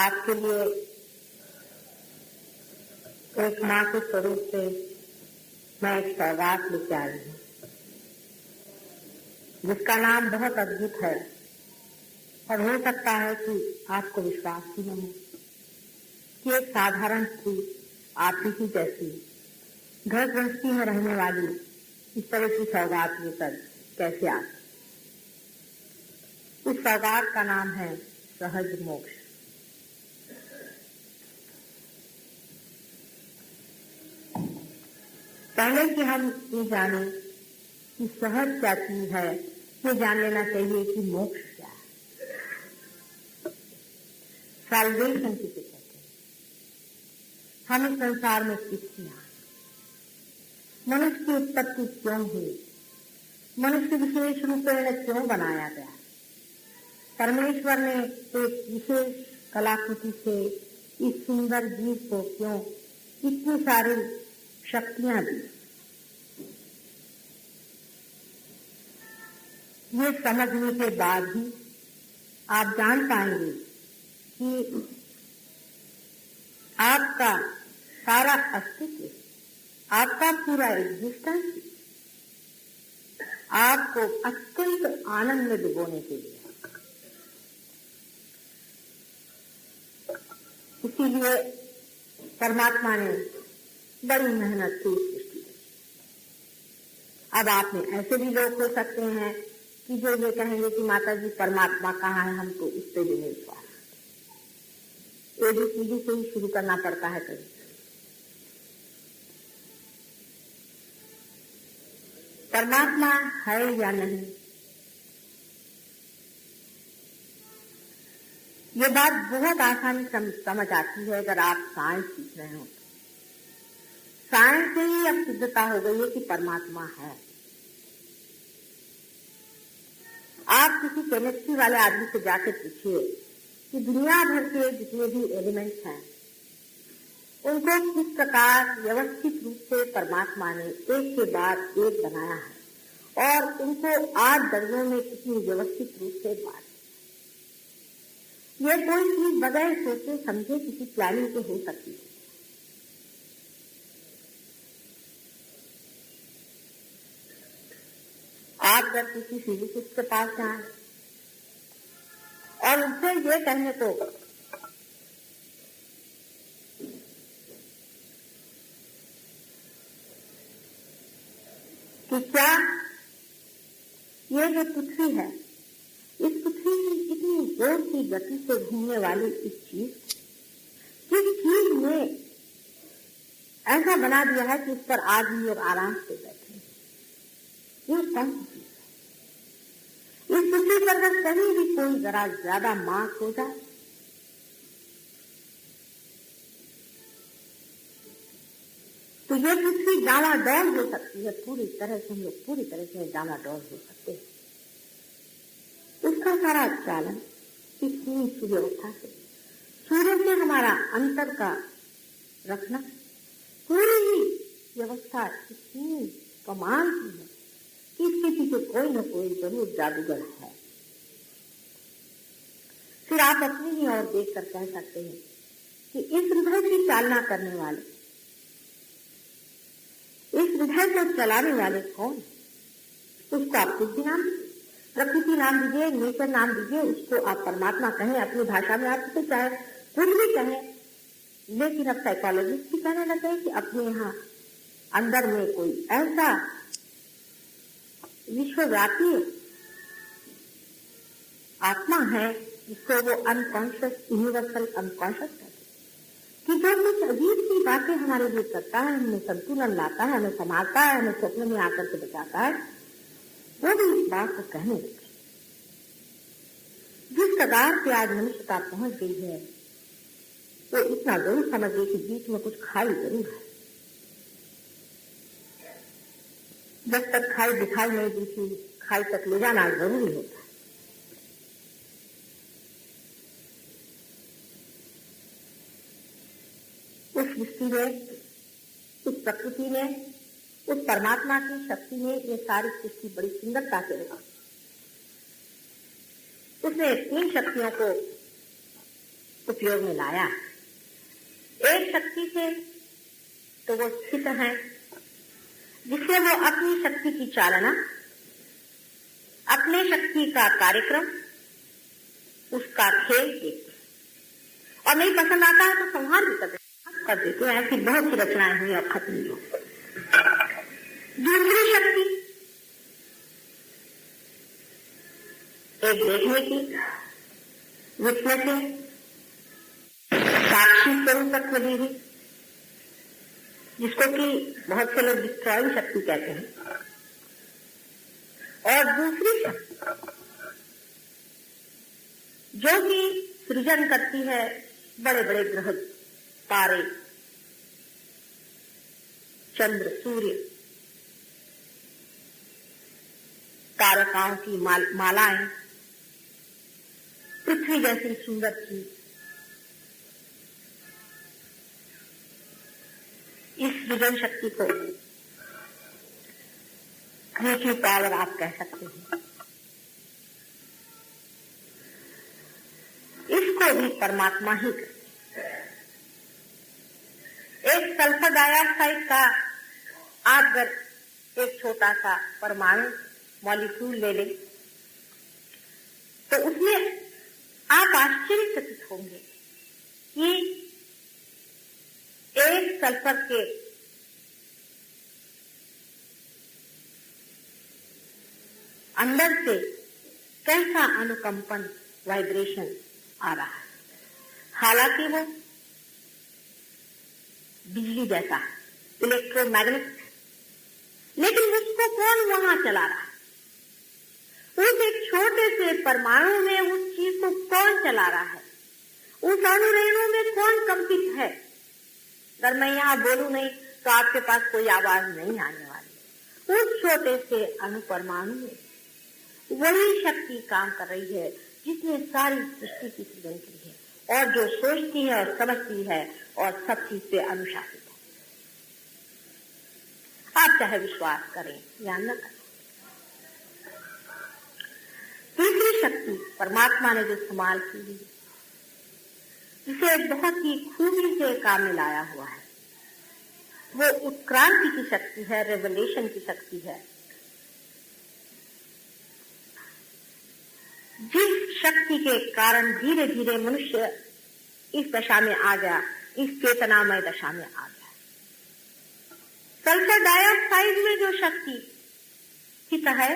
आपके लिए एक माँ के स्वरूप से मैं एक सौगात लेके आई हूँ, जिसका नाम बहुत अद्भुत है और हो सकता है कि आपको विश्वास ही नहीं कि एक साधारण स्त्री आप ही की जैसी घर गृहस्थी में रहने वाली इस तरह की सौगात लेकर कैसे आ। उस सौगात का नाम है सहज मोक्ष। पहले कि हम ये जाने कि सहज क्या चीज है, ये जान लेना चाहिए कि मोक्ष क्या है, सैल्वेशन किसे कहते हैं। हम इस संसार में किसकी आए, मनुष्य की उत्पत्ति क्यों हुई, मनुष्य विशेष रूप में क्यों बनाया गया, परमेश्वर ने एक विशेष कलाकृति से इस सुंदर जीव को क्यों इतनी सारी शक्तियां दी। ये समझने के बाद ही आप जान पाएंगे कि आपका सारा अस्तित्व, आपका पूरा एग्जिस्टेंस आपको अत्यंत आनंद में डुबोने के लिए। इसीलिए परमात्मा ने बड़ी मेहनत से सृष्टि की। अब आप में ऐसे भी लोग हो सकते हैं कि जो ये कहेंगे कि माता जी परमात्मा कहाँ है, हमको उस पर भी नहीं विश्वास। एबीसीडी से ही शुरू करना पड़ता है कभी। परमात्मा है या नहीं, ये बात बहुत आसानी समझ आती है अगर आप साइंस सीख रहे हो। साइंस से ही अब सिद्धता हो गई है कि परमात्मा है। आप किसी केमिस्ट्री वाले आदमी से जाकर पूछिए कि दुनिया भर के जितने भी एलिमेंट्स हैं उनको किस प्रकार व्यवस्थित रूप से परमात्मा ने एक के बाद एक बनाया है और उनको 8 दर्जों में कितनी व्यवस्थित रूप से बांटा। यह कोई चीज बगैर सोचे समझे किसी प्लानिंग से हो सकती है। आप जब किसी फिजिसिस्ट के पास जाएं और उनसे ये कहने को कि क्या ये जो पृथ्वी है, इस पृथ्वी की इतनी जोर की गति से घूमने वाली इस चीज ने ऐसा बना दिया है कि इस पर आदमी और आराम से बैठे, ये कौन सी चीज है? इस पृथ्वी पर अगर कहीं भी कोई जरा ज्यादा मास हो जाए तो ये पृथ्वी डामाडोल हो सकती है। पूरी तरह से हम लोग पूरी तरह से डामाडोल हो सकते हैं। उसका सारा चालन इस सुव्यवस्था से, सूर्य से हमारा अंतर का रखना, पूरी ही व्यवस्था इतनी कमाल की है कि इसके पीछे कोई न कोई जरूर जादूगर है। फिर आप अपनी ही ओर देख कर कह सकते हैं कि इस हृदय की चालना करने वाले, इस हृदय को चलाने वाले कौन है? उसको आप कुछ भी नाम दीजिए, प्रकृति नाम दीजिए, नेचर नाम दीजिए, उसको आप परमात्मा कहें, अपनी भाषा में आप उसे चाहे कुछ भी कहें। लेकिन अब साइकोलॉजिस्ट भी कहने लगे कि अपने यहाँ अंदर में कोई ऐसा विश्वव्यापी आत्मा है जिसको वो अनकॉन्शियस, यूनिवर्सल अनकॉन्शियस कहते हैं, कि जो कुछ अजीब सी बातें हमारे लिए करता है, हमें संतुलन लाता है, हमें संभालता है, हमें स्वप्न में आकर के बचाता है, वो भी इस बात को कहने लगे। जिस कगार पे आज मनुष्यता पहुंच गई है वो इतना जरूर समझे कि बीच में कुछ खाई जरूर है। जब तक खाई दिखाई नहीं देती, खाई तक ले जाना जरूरी होता है। उस सृष्टि ने, उस प्रकृति ने, उस परमात्मा की शक्ति ने ये सारी सृष्टि बड़ी सुंदरता से रखी। उसने 3 शक्तियों को उपयोग में लाया। एक शक्ति से तो वो स्थित है, जिससे वो अपनी शक्ति की चालना, अपने शक्ति का कार्यक्रम, उसका खेल देखते, और नहीं पसंद आता है तो संहार भी कर देते। ऐसी बहुत सी रचनाएं हुई और खत्म हुई। दूसरी शक्ति एक देखने की, विटनेसिंग, साक्षी स्वरूप रखने हुई, जिसको कि बहुत से लोग डिस्ट्रॉइंग शक्ति कहते हैं। और दूसरी शक्ति जो कि सृजन करती है बड़े बड़े ग्रह, तारे, चंद्र, सूर्य, तारकाओं की मालाएं, पृथ्वी जैसी सुंदर चीज, इस सृजन शक्ति को क्रिएटिव पावर आप कह सकते हैं। इसको भी परमात्मा ही करते। एक सल्फर डाइऑक्साइड का आप अगर एक छोटा सा परमाणु मॉलिक्यूल ले लें तो उसमें आप आश्चर्यचकित होंगे कि एक सल्फर के अंदर से कैसा अनुकंपन, वाइब्रेशन आ रहा है। हालांकि वो बिजली जैसा है, इलेक्ट्रोमैग्नेटिक, लेकिन उसको कौन वहां चला रहा है? उस एक छोटे से परमाणु में उस चीज को कौन चला रहा है? उस अणुरेणु में कौन कंपित है? अगर मैं यहाँ बोलूं नहीं तो आपके पास कोई आवाज नहीं आने वाली। उस छोटे से अणु परमाणु में वही शक्ति काम कर रही है जिसने सारी सृष्टि की सृजन की है, और जो सोचती है और समझती है और सब चीज पे अनुशासित है। आप चाहे विश्वास करें या न करें। तीसरी शक्ति परमात्मा ने जो इस्तेमाल की है, जिसे बहुत ही खूबी से काम में लाया हुआ है, वो उत्क्रांति की शक्ति है, रेवलेशन की शक्ति है। जिस शक्ति के कारण धीरे धीरे मनुष्य इस दशा में आ गया, इस चेतनामय दशा में आ गया। सल्फर डाइऑक्साइड में जो शक्ति स्थित है,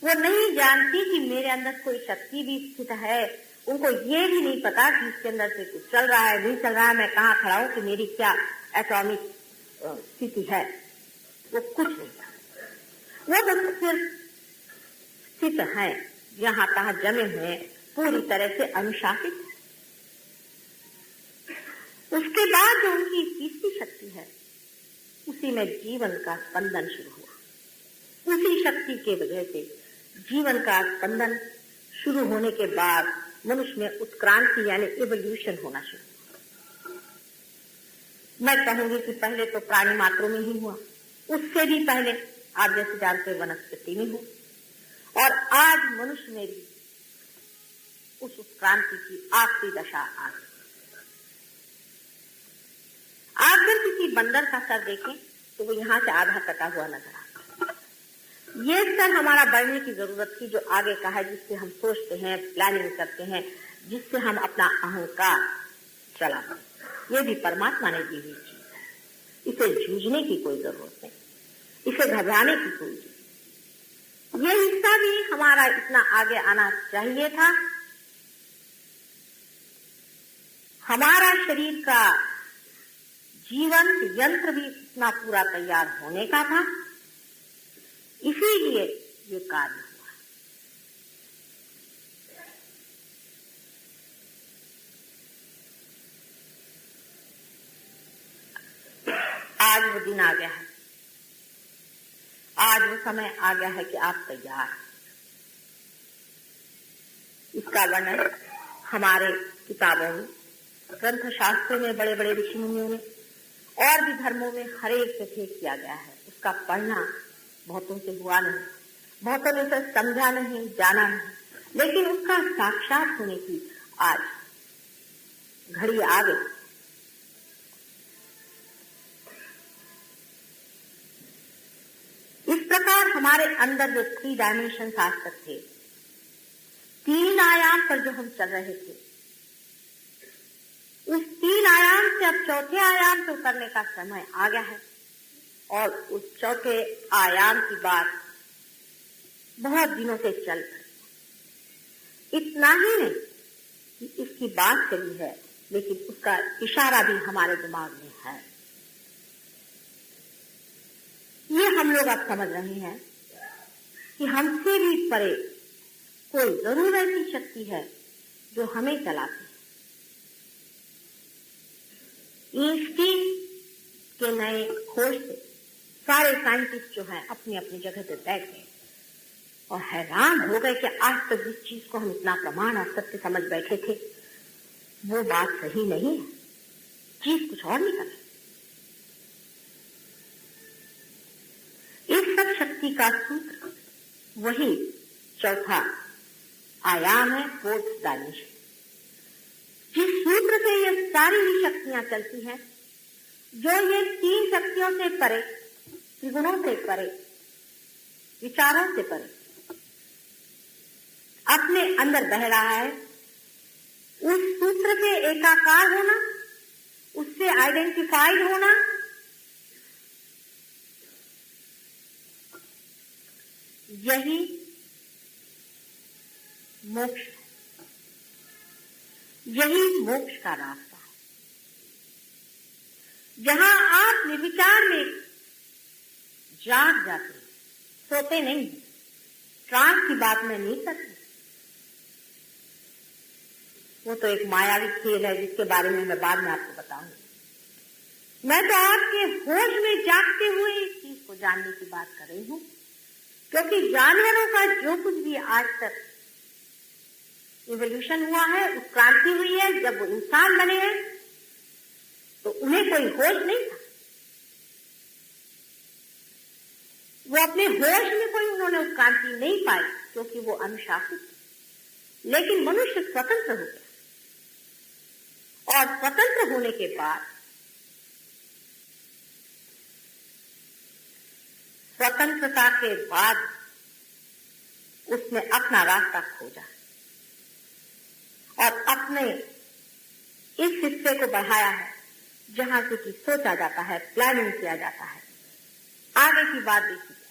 वो नहीं जानती कि मेरे अंदर कोई शक्ति भी स्थित है। उनको ये भी नहीं पता कि इसके अंदर से कुछ चल रहा है, नहीं चल रहा है, मैं कहाँ खड़ा हूं, कि मेरी क्या एटॉमिक स्थिति है, वो कुछ नहीं। वो बस सिर्फ स्थित है, यहाँ तहाँ जमे हुए, पूरी तरह से अनुशासित है। उसके बाद जो उनकी तीसरी शक्ति है, उसी में जीवन का स्पंदन शुरू हुआ। उसी शक्ति के वजह से जीवन का स्पंदन शुरू होने के बाद मनुष्य में उत्क्रांति यानी इवोल्यूशन होना शुरू हुआ। मैं कहूंगी कि पहले तो प्राणी मात्रों में ही हुआ, उससे भी पहले आप जैसे जानते वनस्पति में हुआ, और आज मनुष्य में भी उस उत्क्रांति की आखिरी दशा आ गई। आप अगर किसी बंदर का सर देखें तो वो यहाँ से आधा कटा हुआ नजर आता है। ये सर हमारा बढ़ने की जरूरत थी, जो आगे का है, जिससे हम सोचते हैं, प्लानिंग करते हैं, जिससे हम अपना अहंकार चलाते हैं। ये भी परमात्मा ने दी हुई चीज है। इसे जूझने की कोई जरूरत नहीं, इसे घबराने की कोई जरूरत नहीं। ये हिस्सा भी हमारा इतना आगे आना चाहिए था। हमारा शरीर का जीवन यंत्र भी इतना पूरा तैयार होने का था, इसीलिए ये कार्य हुआ। आज वो दिन आ गया है, आज वो समय आ गया है कि आप तैयार हैं। इसका वर्णन हमारे किताबों में, ग्रंथ शास्त्रों में, बड़े बड़े ऋषि मुनियों ने और भी धर्मों में हर एक जगह किया गया है। उसका पढ़ना बहुतों से हुआ नहीं, बहुतों ने उसे समझा नहीं, जाना नहीं, लेकिन उसका साक्षात होने की आज घड़ी आ गई। इस प्रकार हमारे अंदर जो 3 डायमेंशन आज तक थे, 3 आयाम पर जो हम चल रहे थे, उस 3 आयाम से अब चौथे आयाम पे उतरने का समय आ गया है। और उस चौथे आयाम की बात बहुत दिनों से चल रही। इतना ही नहीं कि इसकी बात चली है, लेकिन उसका इशारा भी हमारे दिमाग में है। ये हम लोग अब समझ रहे हैं कि हमसे भी परे कोई जरूर ऐसी शक्ति है जो हमें चलाती है। आइंस्टीन के नए खोज से सारे साइंटिस्ट जो हैं अपनी अपनी जगह पे बैठ गए और हैरान हो गए कि आज तक जिस चीज को हम इतना प्रमाण और सत्य समझ बैठे थे, वो बात सही नहीं है, चीज कुछ और निकल। इस सब शक्ति का सूत्र वही चौथा आयाम है, 4th डायमेंशन। जिस सूत्र से ये सारी ही शक्तियां चलती हैं, जो ये 3 शक्तियों से परे, त्रिगुणों से परे, विचारों से परे अपने अंदर बह रहा है, उस सूत्र से एकाकार होना, उससे आइडेंटिफाइड होना, यही मोक्ष, यही मोक्ष का रास्ता है। जहां आप निर्विचार में जाग जाते हैं, सोते नहीं, ट्रांस की बात मैं नहीं करती, वो तो एक मायावी खेल है जिसके बारे में मैं बाद में आपको बताऊंगी। मैं तो आपके होश में जागते हुए इस चीज को जानने की बात कर रही हूं, क्योंकि जानवरों का जो कुछ भी आज तक इवोल्यूशन हुआ है, उत्क्रांति हुई है, जब वो इंसान बने हैं तो उन्हें कोई होश नहीं था। वो अपने होश में कोई उन्होंने उत्क्रांति नहीं पाई, क्योंकि वो अनुशासित थे। लेकिन मनुष्य स्वतंत्र हो गया, और स्वतंत्र होने के बाद स्वतंत्रता के बाद उसने अपना रास्ता खोजा और अपने इस हिस्से को बढ़ाया है जहां से कि सोचा जाता है, प्लानिंग किया जाता है, आगे की बात देखी जाती।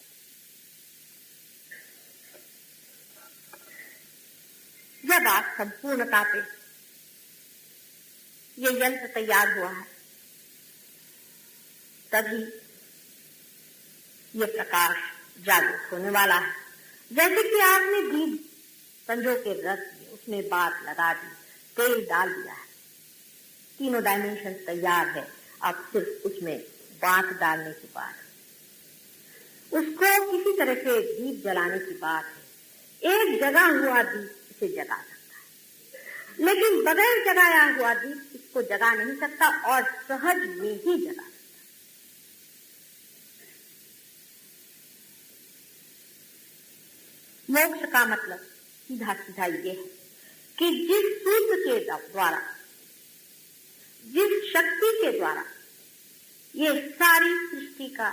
जब आज संपूर्णता पे ये यंत्र तैयार हुआ है, तभी ये प्रकाश जागृत होने वाला है। जैसे कि आपने दीप संजो के रस में उसमें बात लगा दी, तेल डाल दिया है, तीनों डायमेंशन तैयार है, अब सिर्फ उसमें बात डालने की बात है। उसको किसी तरह से दीप जलाने की बात है। एक जगा हुआ दीप इसे जगा सकता है, लेकिन बगैर जगाया हुआ दीप इसको जगा नहीं सकता और सहज में ही जगा सकता। मोक्ष का मतलब सीधा सीधा ये है कि जिस सूत्र के द्वारा, जिस शक्ति के द्वारा ये सारी सृष्टि का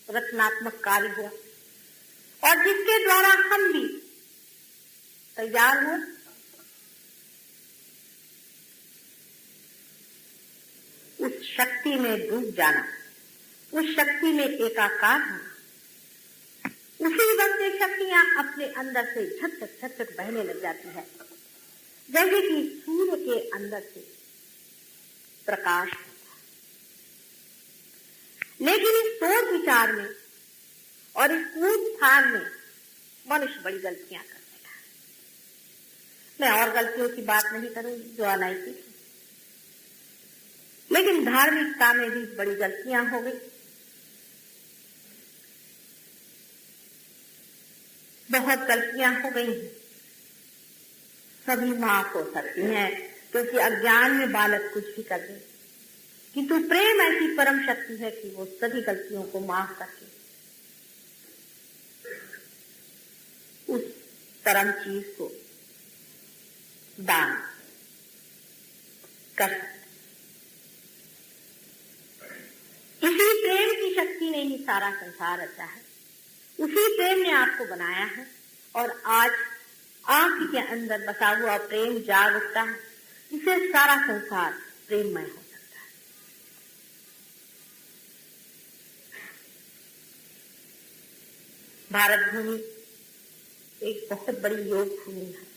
रचनात्मक कार्य हुआ और जिसके द्वारा हम भी तैयार हुए, उस शक्ति में डूब जाना, उस शक्ति में एकाकार होना, उसी वक्त ये शक्तियां अपने अंदर से झटक झटक बहने लग जाती है, जैसे कि सूर्य के अंदर से प्रकाश होता है। लेकिन इस सोच विचार में और इस कूद फाड़ में मनुष्य बड़ी गलतियां करने लगा। मैं और गलतियों की बात नहीं करूंगी जो अनैतिक है, लेकिन धार्मिकता में भी बड़ी गलतियां हो गई। बहुत गलतियां हो गई हैं, सभी माफ हो सकती हैं, क्योंकि अज्ञान में बालक कुछ भी कर दे, किंतु प्रेम ऐसी परम शक्ति है कि वो सभी गलतियों को माफ करके उस परम चीज को दान, कर सकते। इसी प्रेम की शक्ति ने ही सारा संसार रचा है, उसी प्रेम ने आपको बनाया है और आज आपके अंदर बसा हुआ प्रेम जाग उठता है, इससे सारा संसार प्रेममय हो सकता है। भारत भूमि एक बहुत बड़ी योग भूमि है,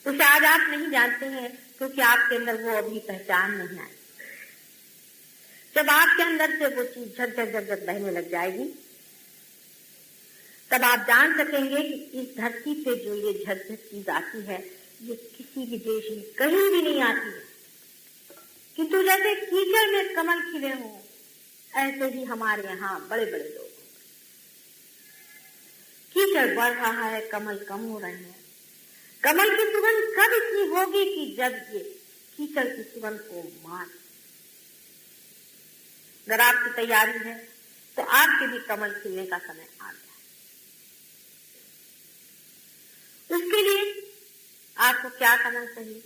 तो शायद आप नहीं जानते हैं क्योंकि आपके अंदर वो अभी पहचान नहीं आई। जब आपके अंदर से वो चीज झकझक झकझक बहने लग जाएगी, तब आप जान सकेंगे कि इस धरती पे जो ये झकझक चीज आती है, ये किसी भी देश में कहीं भी नहीं आती है। किंतु जैसे कीचड़ में कमल खिले हों, ऐसे ही हमारे यहाँ बड़े बड़े लोग, कीचड़ बढ़ रहा है, कमल कम हो रहे हैं। कमल की सुगंध कब इतनी होगी कि जब ये कीचड़ की सुगंध को मार। अगर आपकी तैयारी है तो आपके भी कमल खिलने का समय आ गया। उसके लिए आपको क्या करना चाहिए,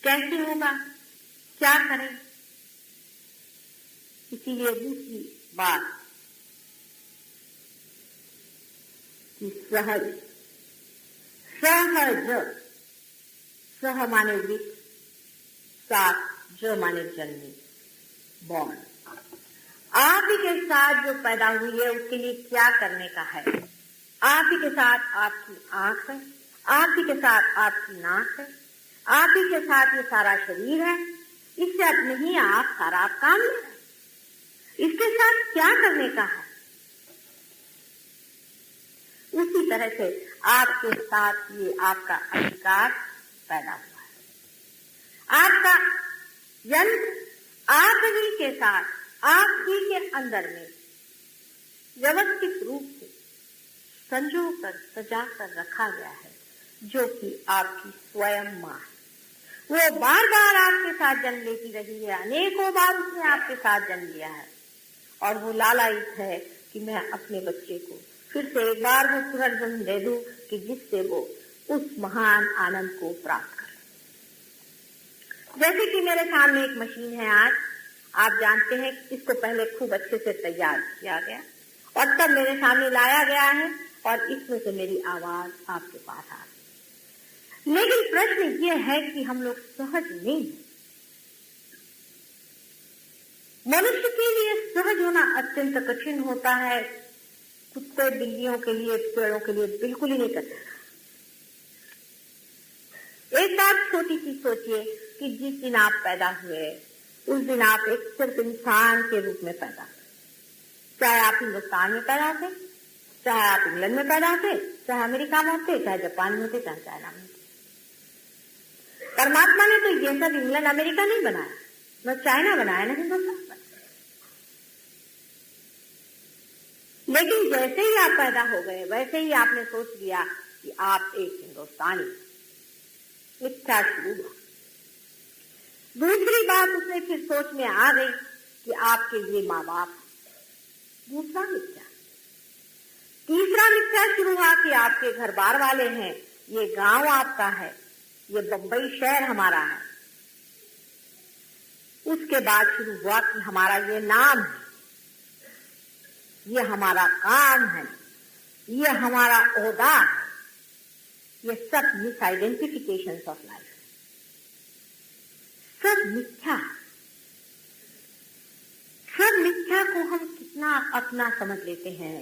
कैसे होगा, क्या करें? इसीलिए दूसरी बात कि सहज, सहज, सह माने विथ, साथ, ज माने जन्मी, बॉर्न। आप ही के साथ जो पैदा हुई है उसके लिए क्या करने का है? आप ही के साथ आपकी आंख है, आप ही के साथ आपकी नाक है, आप ही के साथ ये सारा शरीर है, इससे अपने ही आप सारा काम ले रहे हैं। इसके साथ क्या करने का है? उसी तरह से आपके साथ ये आपका अधिकार पैदा हुआ है। आपका यंत्र आप ही के साथ, आप ही के अंदर में व्यवस्थित रूप से संजो कर, सजा कर रखा गया है, जो कि आपकी स्वयं माँ है। वो बार बार आपके साथ जन्म लेती रही है, अनेकों बार उसने आपके साथ जन्म लिया है और वो लालायित है कि मैं अपने बच्चे को फिर से एक बार वो पुनर्जन्म दे दूं कि जिससे वो उस महान आनंद को प्राप्त करे। जैसे कि मेरे सामने एक मशीन है आज, आप जानते हैं इसको पहले खूब अच्छे से तैयार किया गया और तब मेरे सामने लाया गया है और इसमें से मेरी आवाज आपके पास आ रही। लेकिन प्रश्न ये है कि हम लोग सहज नहीं हैं। मनुष्य के लिए सहज होना अत्यंत कठिन होता है, कुत्ते बिल्लियों के लिए, पेड़ों के लिए बिल्कुल ही नहीं कठिन। एक बात छोटी सी सोचिए कि जिस दिन आप पैदा हुए उस दिन आप एक सिर्फ इंसान के रूप में पैदा हुए। चाहे आप हिंदुस्तान में पैदा थे, चाहे आप इंग्लैंड में पैदा थे, चाहे अमेरिका में होते, चाहे जापान में होते, चाहे चाइना में होते। परमात्मा ने तो ये सब इंग्लैंड अमेरिका नहीं बनाया, न चाइना बनाया, न हिंदुस्तान बनाया। लेकिन जैसे ही आप पैदा हो गए वैसे ही आपने सोच लिया कि आप एक हिंदुस्तानी। मिथ्या शुरू हुआ। दूसरी बात उसने फिर सोच में आ गई कि आपके ये माँ बाप, दूसरा मिथ्या। तीसरा मिथ्या शुरू हुआ कि आपके घर बार वाले हैं, ये गांव आपका है, ये बंबई शहर हमारा है। उसके बाद शुरू हुआ कि हमारा ये नाम है, ये हमारा काम है, ये हमारा ओहदा है। ये सब मिस आइडेंटिफिकेशन ऑफ लाइफ, सब मिथ्या। सब मिथ्या को हम कितना अपना समझ लेते हैं,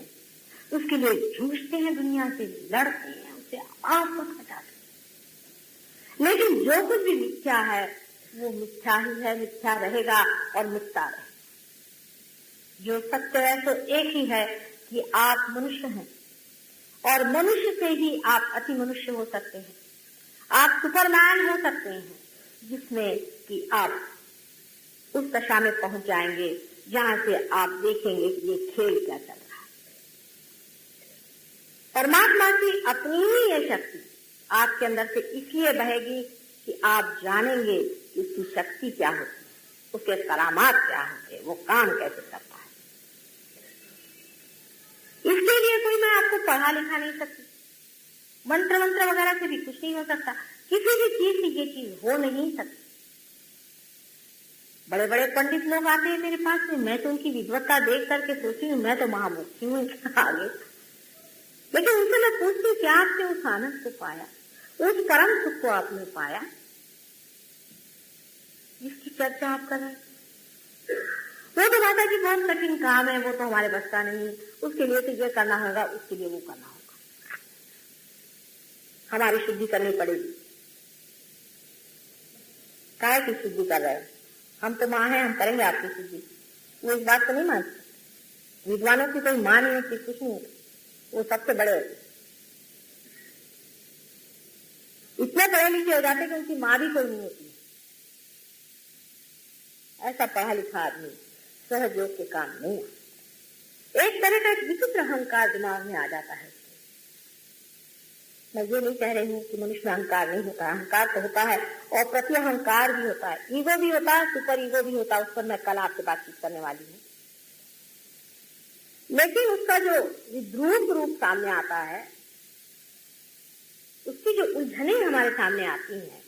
उसके लिए जूझते हैं, दुनिया से लड़ते हैं, उसे आपस हटाते हैं। लेकिन जो कुछ भी मिथ्या है वो मिथ्या ही है, मिथ्या रहेगा और मिथ्या रहेगा। जो सत्य है तो एक ही है कि आप मनुष्य हैं और मनुष्य से ही आप अति मनुष्य हो सकते हैं। आप सुपरमैन हो सकते हैं, जिसमें कि आप उस दशा में पहुंच जाएंगे जहां से आप देखेंगे कि ये खेल क्या चल रहा है। परमात्मा की अपनी ही ये शक्ति आपके अंदर से इसलिए बहेगी कि आप जानेंगे कि उसकी शक्ति क्या होती है, उसके करामात क्या होते हैं, वो काम कैसे करता है। इसके लिए कोई मैं आपको पढ़ा लिखा नहीं सकती, मंत्र वगैरह से भी कुछ नहीं हो सकता, किसी भी चीज से ये चीज हो नहीं सकती। बड़े बड़े पंडित लोग आते हैं मेरे पास में, मैं तो उनकी विद्वत्ता देख करके सोचती हूँ मैं तो महामुक्ति हूँ इनके आगे। लेकिन उनसे मैं पूछती हूँ क्या आपने उस आनंद को पाया, उस परम सुख को आपने पाया जिसकी चर्चा आप कर रहे हैं? वो तो माता जी बहुत कठिन काम है, वो तो हमारे बस का नहीं, उसके लिए तो ये करना होगा, उसके लिए वो करना होगा, हमारी शुद्धि करनी पड़ेगी। काय की शुद्धि कर रहे हैं? हम तो माँ हैं, हम करेंगे आपकी शुद्धि। वो इस बात को नहीं मानते। विद्वानों की कोई माँ नहीं होती, कुछ नहीं होती, वो सबसे बड़े होते, इतने पढ़े लिखे हो जाते कि उनकी माँ भी कोई नहीं होती। ऐसा पढ़ा लिखा आदमी सहयोग के काम नहीं आता। एक तरह का एक विचित्र अहंकार दिमाग में आ जाता है। मैं ये नहीं कह रही हूँ कि मनुष्य में अहंकार नहीं होता, अहंकार तो होता है और प्रति अहंकार भी होता है, ईगो भी होता है, सुपर ईगो भी होता है, उस पर मैं कल आपसे बातचीत करने वाली हूँ। लेकिन उसका जो विद्रूप रूप सामने आता है, उसकी जो उलझने हमारे सामने आती हैं,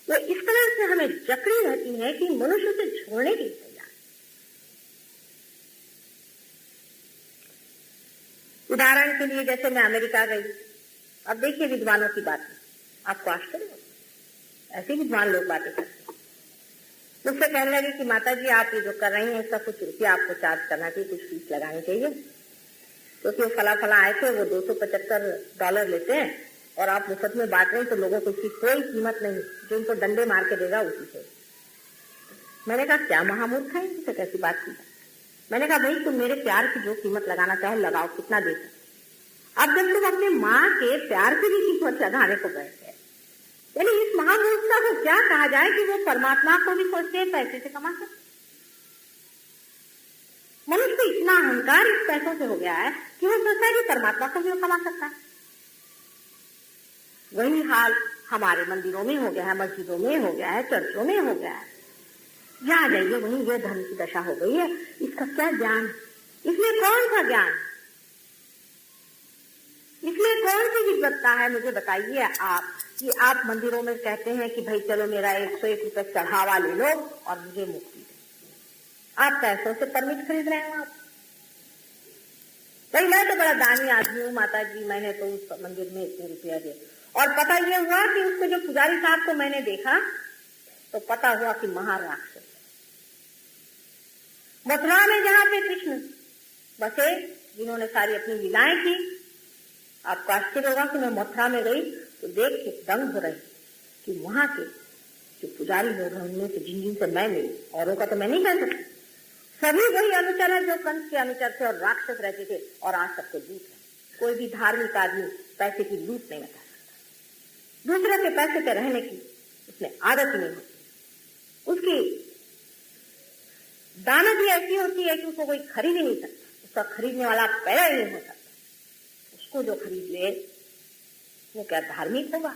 वो इस तरह से हमें जकड़ी रहती है कि मनुष्य उसे छोड़ने की तैयार। उदाहरण के लिए जैसे मैं अमेरिका गई, अब देखिए विद्वानों की बातें, आपको आश्चर्य होगा, ऐसे विद्वान लोग बातें करते हैं। मुझसे कहने लगे कि माता जी आप ये जो कर रही हैं इसका कुछ रुपया आपको चार्ज करना चाहिए, कुछ फीस लगानी चाहिए, क्योंकि तो फला फला आए थे वो $275 लेते हैं और आप मुफ्त में बांट रहे हैं, तो लोगों को इसकी कोई कीमत नहीं, जो उनको डंडे मार के देगा उसी से। मैंने कहा क्या महामूर्ख है, इनसे कैसी बात की? मैंने कहा भाई तुम मेरे प्यार की जो कीमत लगाना चाहे लगाओ, कितना दे सकते। अब जब तुम अपने माँ के प्यार की भी कीमत लगाने को बैठ गए, यानी इस महामूर्खता को क्या कहा जाए कि वो परमात्मा को भी सोचते हैं पैसे से कमा सकते। मनुष्य को इतना अहंकार इस पैसों से हो गया है कि वो सोचता है कि परमात्मा को भी कमा सकता है। वही हाल हमारे मंदिरों में हो गया है, मस्जिदों में हो गया है, चर्चों में हो गया है। जहाँ जाइए वहीं ये धर्म की दशा हो गई है। इसका क्या ज्ञान, इसमें कौन सा ज्ञान, इसमें कौन सी विद्वत्ता है? मुझे बताइए आप कि आप मंदिरों में कहते हैं कि भाई चलो मेरा 101 रुपये चढ़ावा ले लो और मुझे मुक्ति दो। आप पैसों से परमिट खरीद रहे हैं। आप भाई मैं तो बड़ा दानी आदमी हूँ माता जी, मैंने तो उस मंदिर में इतने रुपया दिए। और पता ये हुआ कि उसको जो पुजारी साहब को मैंने देखा तो पता हुआ कि महाराक्षस। मथुरा में जहाँ पे कृष्ण बसे, जिन्होंने सारी अपनी लीलाएं की, आपको आश्चर्य होगा कि मैं मथुरा में गई तो देख के दंग हो रही कि वहां के जो पुजारी लोग हैं उनमें से जिन से मैं मिली, औरों का तो मैं नहीं कह सकती, सभी वही अनुचर है जो कंस के अनुचर थे और राक्षस रहते थे और आज सबको लूट है। कोई भी धार्मिक आदमी पैसे की लूट नहीं बता सकता, दूसरे के पैसे पे रहने की उसमें आदत नहीं होती, उसकी दानत भी ऐसी होती है कि उसको कोई खरीद ही नहीं सकता, उसका खरीदने वाला पैदा ही नहीं हो सकता। उसको जो खरीद ले वो क्या धार्मिक होगा?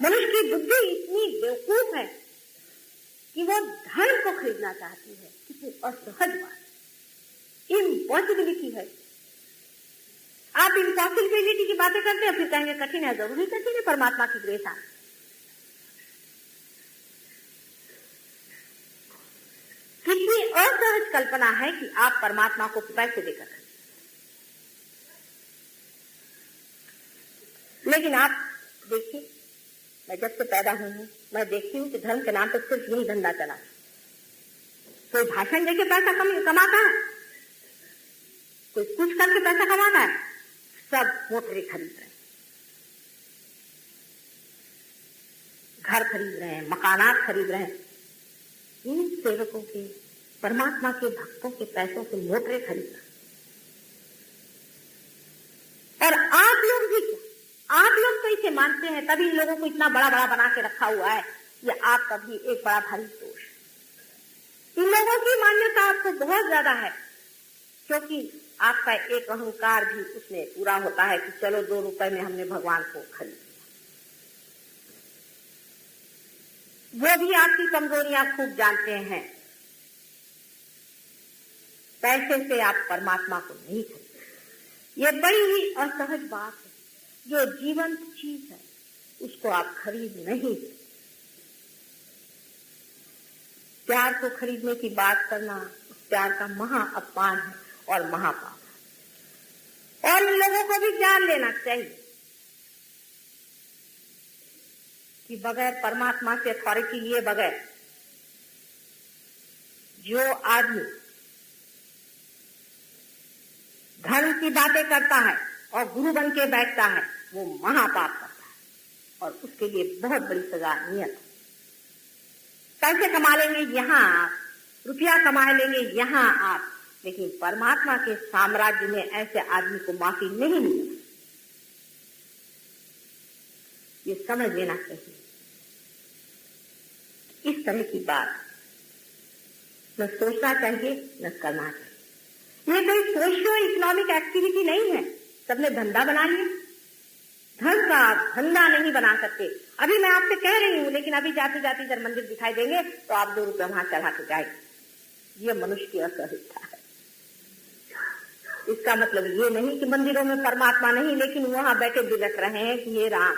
मनुष्य की बुद्धि इतनी बेवकूफ है कि वो धर्म को खरीदना चाहती है। कितनी असहज बात, इम्पॉसिबिलिटी है। आप इम्पॉसिबिलिटी की बातें करते हैं फिर कहेंगे कठिन है, जरूरी कठिन है परमात्मा की ग्रेस है। कितनी असहज कल्पना है कि आप परमात्मा को पैसे देकर खरीदें। लेकिन आप देखिए, मैं जब से पैदा हुई हूं मैं देखती हूँ कि धर्म के नाम पर सिर्फ यही धंधा चला। कोई भाषण देके पैसा कमाता है, कोई कुछ करके पैसा कमाता है, सब मोटरें खरीद रहे हैं, घर खरीद रहे हैं, मकानात खरीद रहे हैं। इन सेवकों के, परमात्मा के भक्तों के पैसों से मोटरें खरीद रहे हैं। और आप लोग भी क्या, आप लोग तो इसे मानते हैं, तभी इन लोगों को इतना बड़ा बड़ा बना के रखा हुआ है। ये आपका भी एक बड़ा भारी दोष है। इन लोगों की मान्यता आपको बहुत ज्यादा है, क्योंकि आपका एक अहंकार भी उसमें पूरा होता है कि चलो 2 रुपए में हमने भगवान को खरीद लिया। वो भी आपकी कमजोरियां खूब जानते हैं। पैसे से आप परमात्मा को नहीं खरीदते। ये बड़ी ही असहज बात है। जो जीवंत चीज है उसको आप खरीद नहीं सकते। प्यार को खरीदने की बात करना उस प्यार का महा अपमान है और महापाप है। और इन लोगों को भी जान लेना चाहिए कि बगैर परमात्मा से अथॉरिटी लिए बगैर जो आदमी धर्म की बातें करता है और गुरु बन के बैठता है वो महापाप करता है और उसके लिए बहुत बड़ी सजा नियत है। पैसे कमा लेंगे यहाँ आप, रुपया कमा लेंगे यहाँ आप, लेकिन परमात्मा के साम्राज्य में ऐसे आदमी को माफी नहीं मिलेगी। ये समझ लेना चाहिए। इस तरह की बात न सोचना चाहिए न करना चाहिए। ये कोई सोशियो इकोनॉमिक एक्टिविटी नहीं है। सबने धंधा बना लिया। धन का धंधा नहीं बना सकते। अभी मैं आपसे कह रही हूँ, लेकिन अभी जाते जाते इधर मंदिर दिखाई देंगे तो आप 2 रुपये वहां चढ़ा के जाएंगे। ये मनुष्य की असहिष्णुता है। इसका मतलब ये नहीं कि मंदिरों में परमात्मा नहीं, लेकिन वहां बैठे बिलख रहे हैं कि हे राम,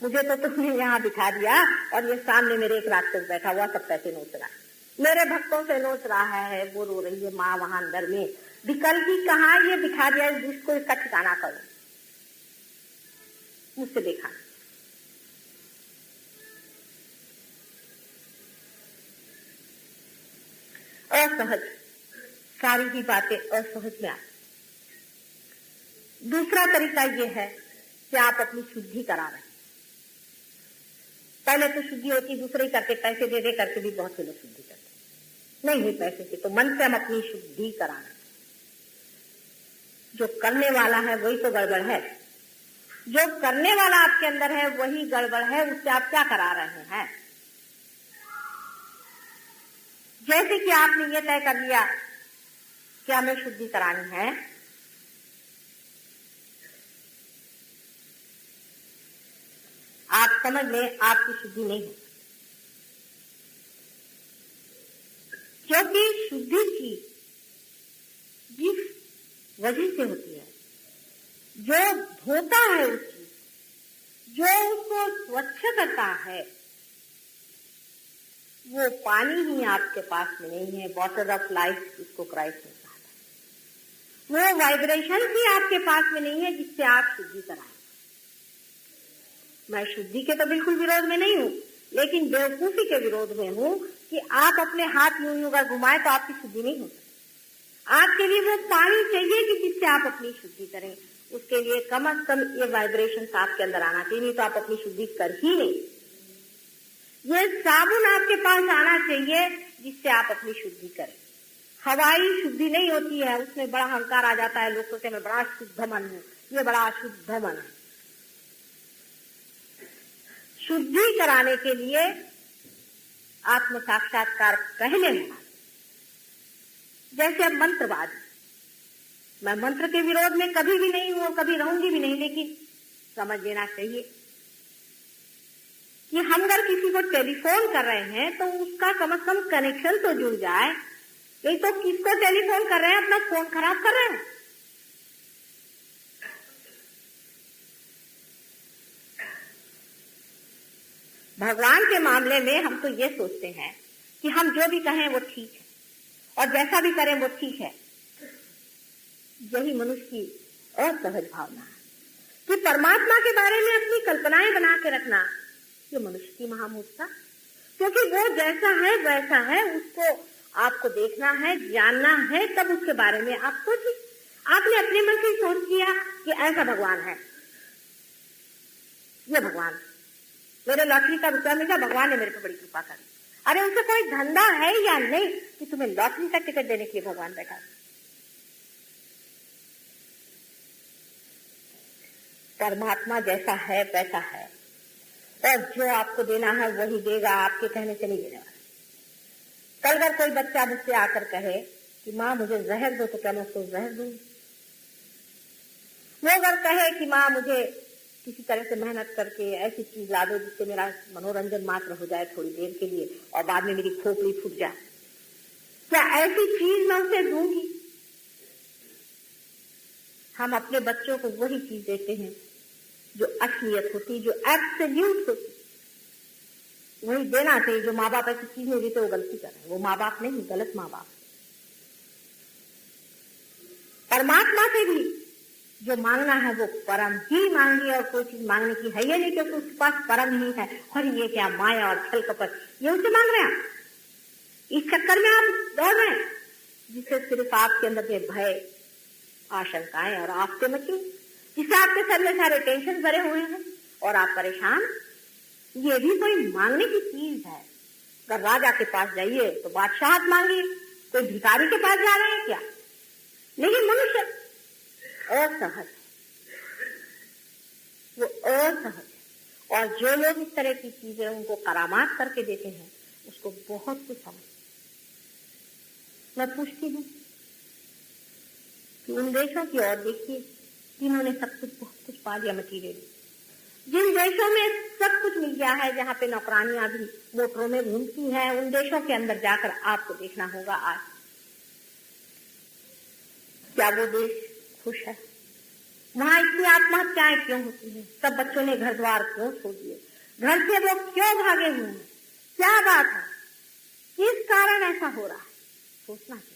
मुझे तो तुमने यहाँ दिखा दिया और ये सामने मेरे एक राक्षस बैठा हुआ सब पैसे नोच रहा है, मेरे भक्तों से नोच रहा है, वो रो रही है माँ वहां अंदर में। विकल्प की कहा ये दिखा दिया, जिसको इसका ठिकाना करो, मुझसे देखा। असहज, सारी ही बातें असहज में आती। दूसरा तरीका यह है कि आप अपनी शुद्धि करा रहे हैं। पहले तो शुद्धि होती दूसरे ही करके, पैसे दे दे करके भी बहुत से लोग शुद्धि करते नहीं हुई पैसे से, तो मन से हम अपनी शुद्धि करा रहे हैं। जो करने वाला है वही तो गड़बड़ है। जो करने वाला आपके अंदर है वही गड़बड़ है। उससे आप क्या करा रहे हैं? जैसे कि आपने ये तय कर लिया कि हमें शुद्धि करानी है, आप समझ लें आपकी शुद्धि नहीं है, क्योंकि शुद्धि की जिस वजह से होती है, जो धोता है उसकी, जो उसको स्वच्छ करता है, वो पानी ही आपके पास में नहीं है। वाटर ऑफ लाइफ इसको क्राइस्ट ने कहा था। वो वाइब्रेशन भी आपके पास में नहीं है जिससे आप शुद्धि कराएं। मैं शुद्धि के तो बिल्कुल विरोध में नहीं हूँ, लेकिन बेवकूफी के विरोध में हूँ कि आप अपने हाथ यूं यूं का घुमाए तो आपकी शुद्धि नहीं हो सकती। आपके लिए वो पानी चाहिए कि जिससे आप अपनी शुद्धि करें। उसके लिए कम से कम ये वाइब्रेशन आपके अंदर आना चाहिए, नहीं तो आप अपनी शुद्धि कर ही नहीं। ये साबुन आपके पास आना चाहिए जिससे आप अपनी शुद्धि करें। हवाई शुद्धि नहीं होती है, उसमें बड़ा अहंकार आ जाता है। लोग सोचते हैं मैं बड़ा शुद्ध मन हूँ, ये बड़ा अशुद्ध मन है। शुद्धि कराने के लिए आत्म साक्षात्कार पहले होना। जैसे अब मंत्रवाद, मैं मंत्र के विरोध में कभी भी नहीं हूं, कभी रहूंगी भी नहीं, लेकिन समझ लेना चाहिए कि हम अगर किसी को टेलीफोन कर रहे हैं तो उसका कम से कम कनेक्शन तो जुड़ जाए। नहीं तो किसको टेलीफोन कर रहे हैं? अपना फोन खराब कर रहे हैं। भगवान के मामले में हम तो ये सोचते हैं कि हम जो भी कहें वो ठीक है और जैसा भी करें वो ठीक है। यही मनुष्य की असहज भावना है कि परमात्मा के बारे में अपनी कल्पनाएं बना के रखना, ये मनुष्य की महामूर्खता। क्योंकि वो जैसा है वैसा है, उसको आपको देखना है, जानना है, तब उसके बारे में आप सोचिए। आपने अपने मन से सोच लिया कि ऐसा भगवान है, ये भगवान मेरे लॉटरी का रुपया मिला, भगवान ने मेरे को बड़ी कृपा करी। अरे उनसे कोई धंधा है या नहीं कि तुम्हें लॉटरी का टिकट देने के लिए भगवान बैठा? परमात्मा जैसा है वैसा है और जो आपको देना है वही देगा, आपके कहने से नहीं देने वाला। कल अगर कोई बच्चा मुझसे आकर कहे कि माँ मुझे जहर दो, तो क्या मैं उसको जहर दूंगी? वो अगर कहे कि माँ मुझे किसी तरह से मेहनत करके ऐसी चीज ला दो जिससे मेरा मनोरंजन मात्र हो जाए थोड़ी देर के लिए और बाद में मेरी खोपड़ी फूट जाए, क्या ऐसी चीज मैं उसे दूंगी? हम अपने बच्चों को वही चीज देते हैं जो असलियत होती, जो एब्सोल्यूट होती। वही देना चाहिए। जो माँ बाप ऐसी चीज नहीं देते वो गलती कर रहे हैं, वो माँ बाप नहीं, गलत माँ बाप। परमात्मा से भी जो मांगना है वो परम ही मांगिए, और कोई चीज मांगने की है ये नहीं क्योंकि उसके पास परम ही है। और ये क्या माया और छल कपट, ये उसे मांग रहे हैं। इस चक्कर में आप दौड़ रहे हैं जिससे सिर्फ आपके अंदर के भय, आशंकाएं और आपसे मची, जिससे आपके सर में सारे टेंशन भरे हुए हैं और आप परेशान। ये भी कोई मांगने की चीज है। अगर राजा के पास जाइए तो बादशाहत मांगिए, कोई भिखारी के पास जा रहे हैं क्या? लेकिन मनुष्य असहज, वो असहज है। और जो लोग इस तरह की चीजें उनको करामात करके देते हैं उसको बहुत कुछ समझ। मैं पूछती हूँ कि उन देशों की ओर देखिए जिन्होंने सब कुछ, बहुत कुछ पा लिया मटीरियल। जिन देशों में सब कुछ मिल गया है, जहाँ पे नौकरानियां भी मोटरों में घूमती हैं, उन देशों के अंदर जाकर आपको देखना होगा आज क्या वो देश खुश है? वहां इतनी आत्महत्याएं क्यों होती हैं? सब बच्चों ने घर द्वार क्यों छोड़ दिए? घर से वो क्यों भागे हुए हैं? क्या बात है? किस कारण ऐसा हो रहा है? सोचना चाहिए।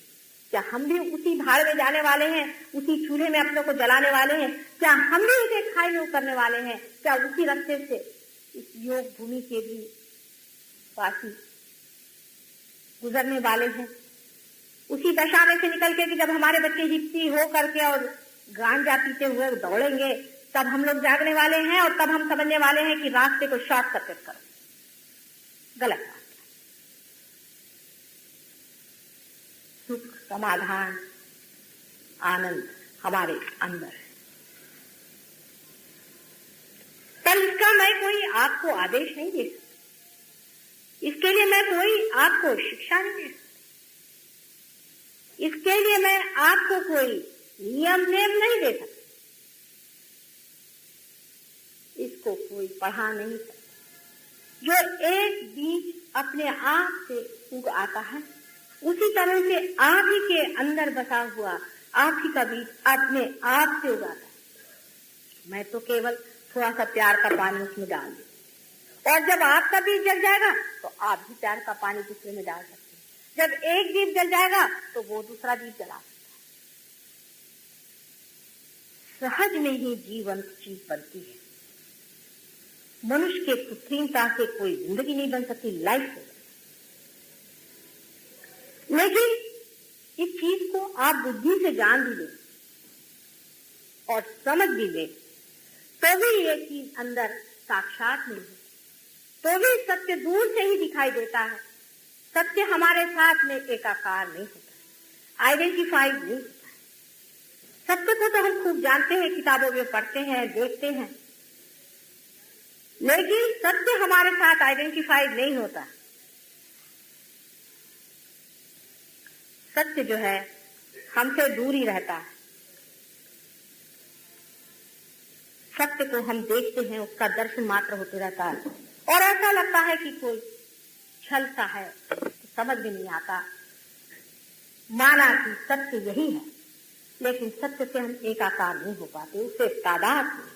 क्या हम भी उसी भाड़ में जाने वाले हैं? उसी चूल्हे में अपने को जलाने वाले हैं? क्या हम भी इसे खाई में उतरने वाले हैं? क्या उसी रास्ते से इस योग भूमि के भी वासी गुजरने वाले हैं? उसी दशा में से निकल के कि जब हमारे बच्चे हिप्पी हो करके और गांजा पीते हुए दौड़ेंगे तब हम लोग जागने वाले हैं, और तब हम समझने वाले हैं कि रास्ते को शॉर्ट सर्किट करो, गलत रास्ता। सुख, समाधान, आनंद हमारे अंदर है। पर इसका मैं कोई आपको आदेश नहीं दे सकती, इसके लिए मैं कोई आपको शिक्षा नहीं दे सकती, इसके लिए मैं आपको कोई नियम नहीं दे सकती, इसको कोई पढ़ा नहीं सकता। जो एक बीज अपने आप से उग आता है, उसी तरह से आप ही के अंदर बसा हुआ आप ही का बीज अपने आप से उगाता है। मैं तो केवल थोड़ा सा प्यार का पानी उसमें डाल दूं, और जब आपका बीज जल जाएगा तो आप भी प्यार का पानी दूसरे में डाल सकते हैं। जब एक दीप जल जाएगा तो वो दूसरा दीप जला सकता है। सहज में ही जीवन चीज बनती है। मनुष्य के कृत्रिमता से कोई जिंदगी नहीं बन सकती, लाइफ हो। लेकिन इस चीज को आप बुद्धि से जान भी ले और समझ भी ले तो भी ये चीज अंदर साक्षात नहीं है, तो भी सत्य दूर से ही दिखाई देता है। सत्य हमारे साथ में एकाकार नहीं होता, आइडेंटिफाइड नहीं होता है। सत्य को तो हम खूब जानते हैं, किताबों में पढ़ते हैं, देखते हैं, लेकिन सत्य हमारे साथ आइडेंटिफाइड नहीं होता। सत्य जो है हमसे दूर ही रहता है। सत्य को हम देखते हैं, उसका दर्शन मात्र होते रहता है, और ऐसा लगता है कि कोई छलता है, तो समझ भी नहीं आता। माना कि सत्य यही है, लेकिन सत्य से हम एकाकार नहीं हो पाते, उससे तादाद नहीं।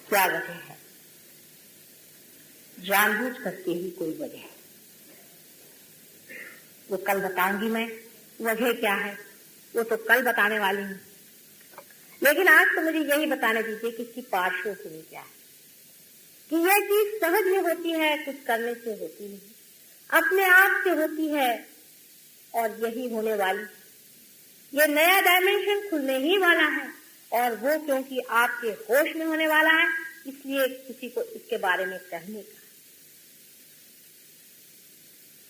क्या वजह है? जानबूझ करके ही कोई वजह है, वो कल बताऊंगी मैं। वजह क्या है वो तो कल बताने वाली हूँ, लेकिन आज तो मुझे यही बताने दीजिए कि इसकी पार्श्वभूमि क्या है। कि यह चीज सहज में होती है, कुछ करने से होती नहीं, अपने आप से होती है, और यही होने वाली। ये नया डायमेंशन खुलने ही वाला है, और वो क्योंकि आपके होश में होने वाला है, इसलिए किसी को इसके बारे में कहने का।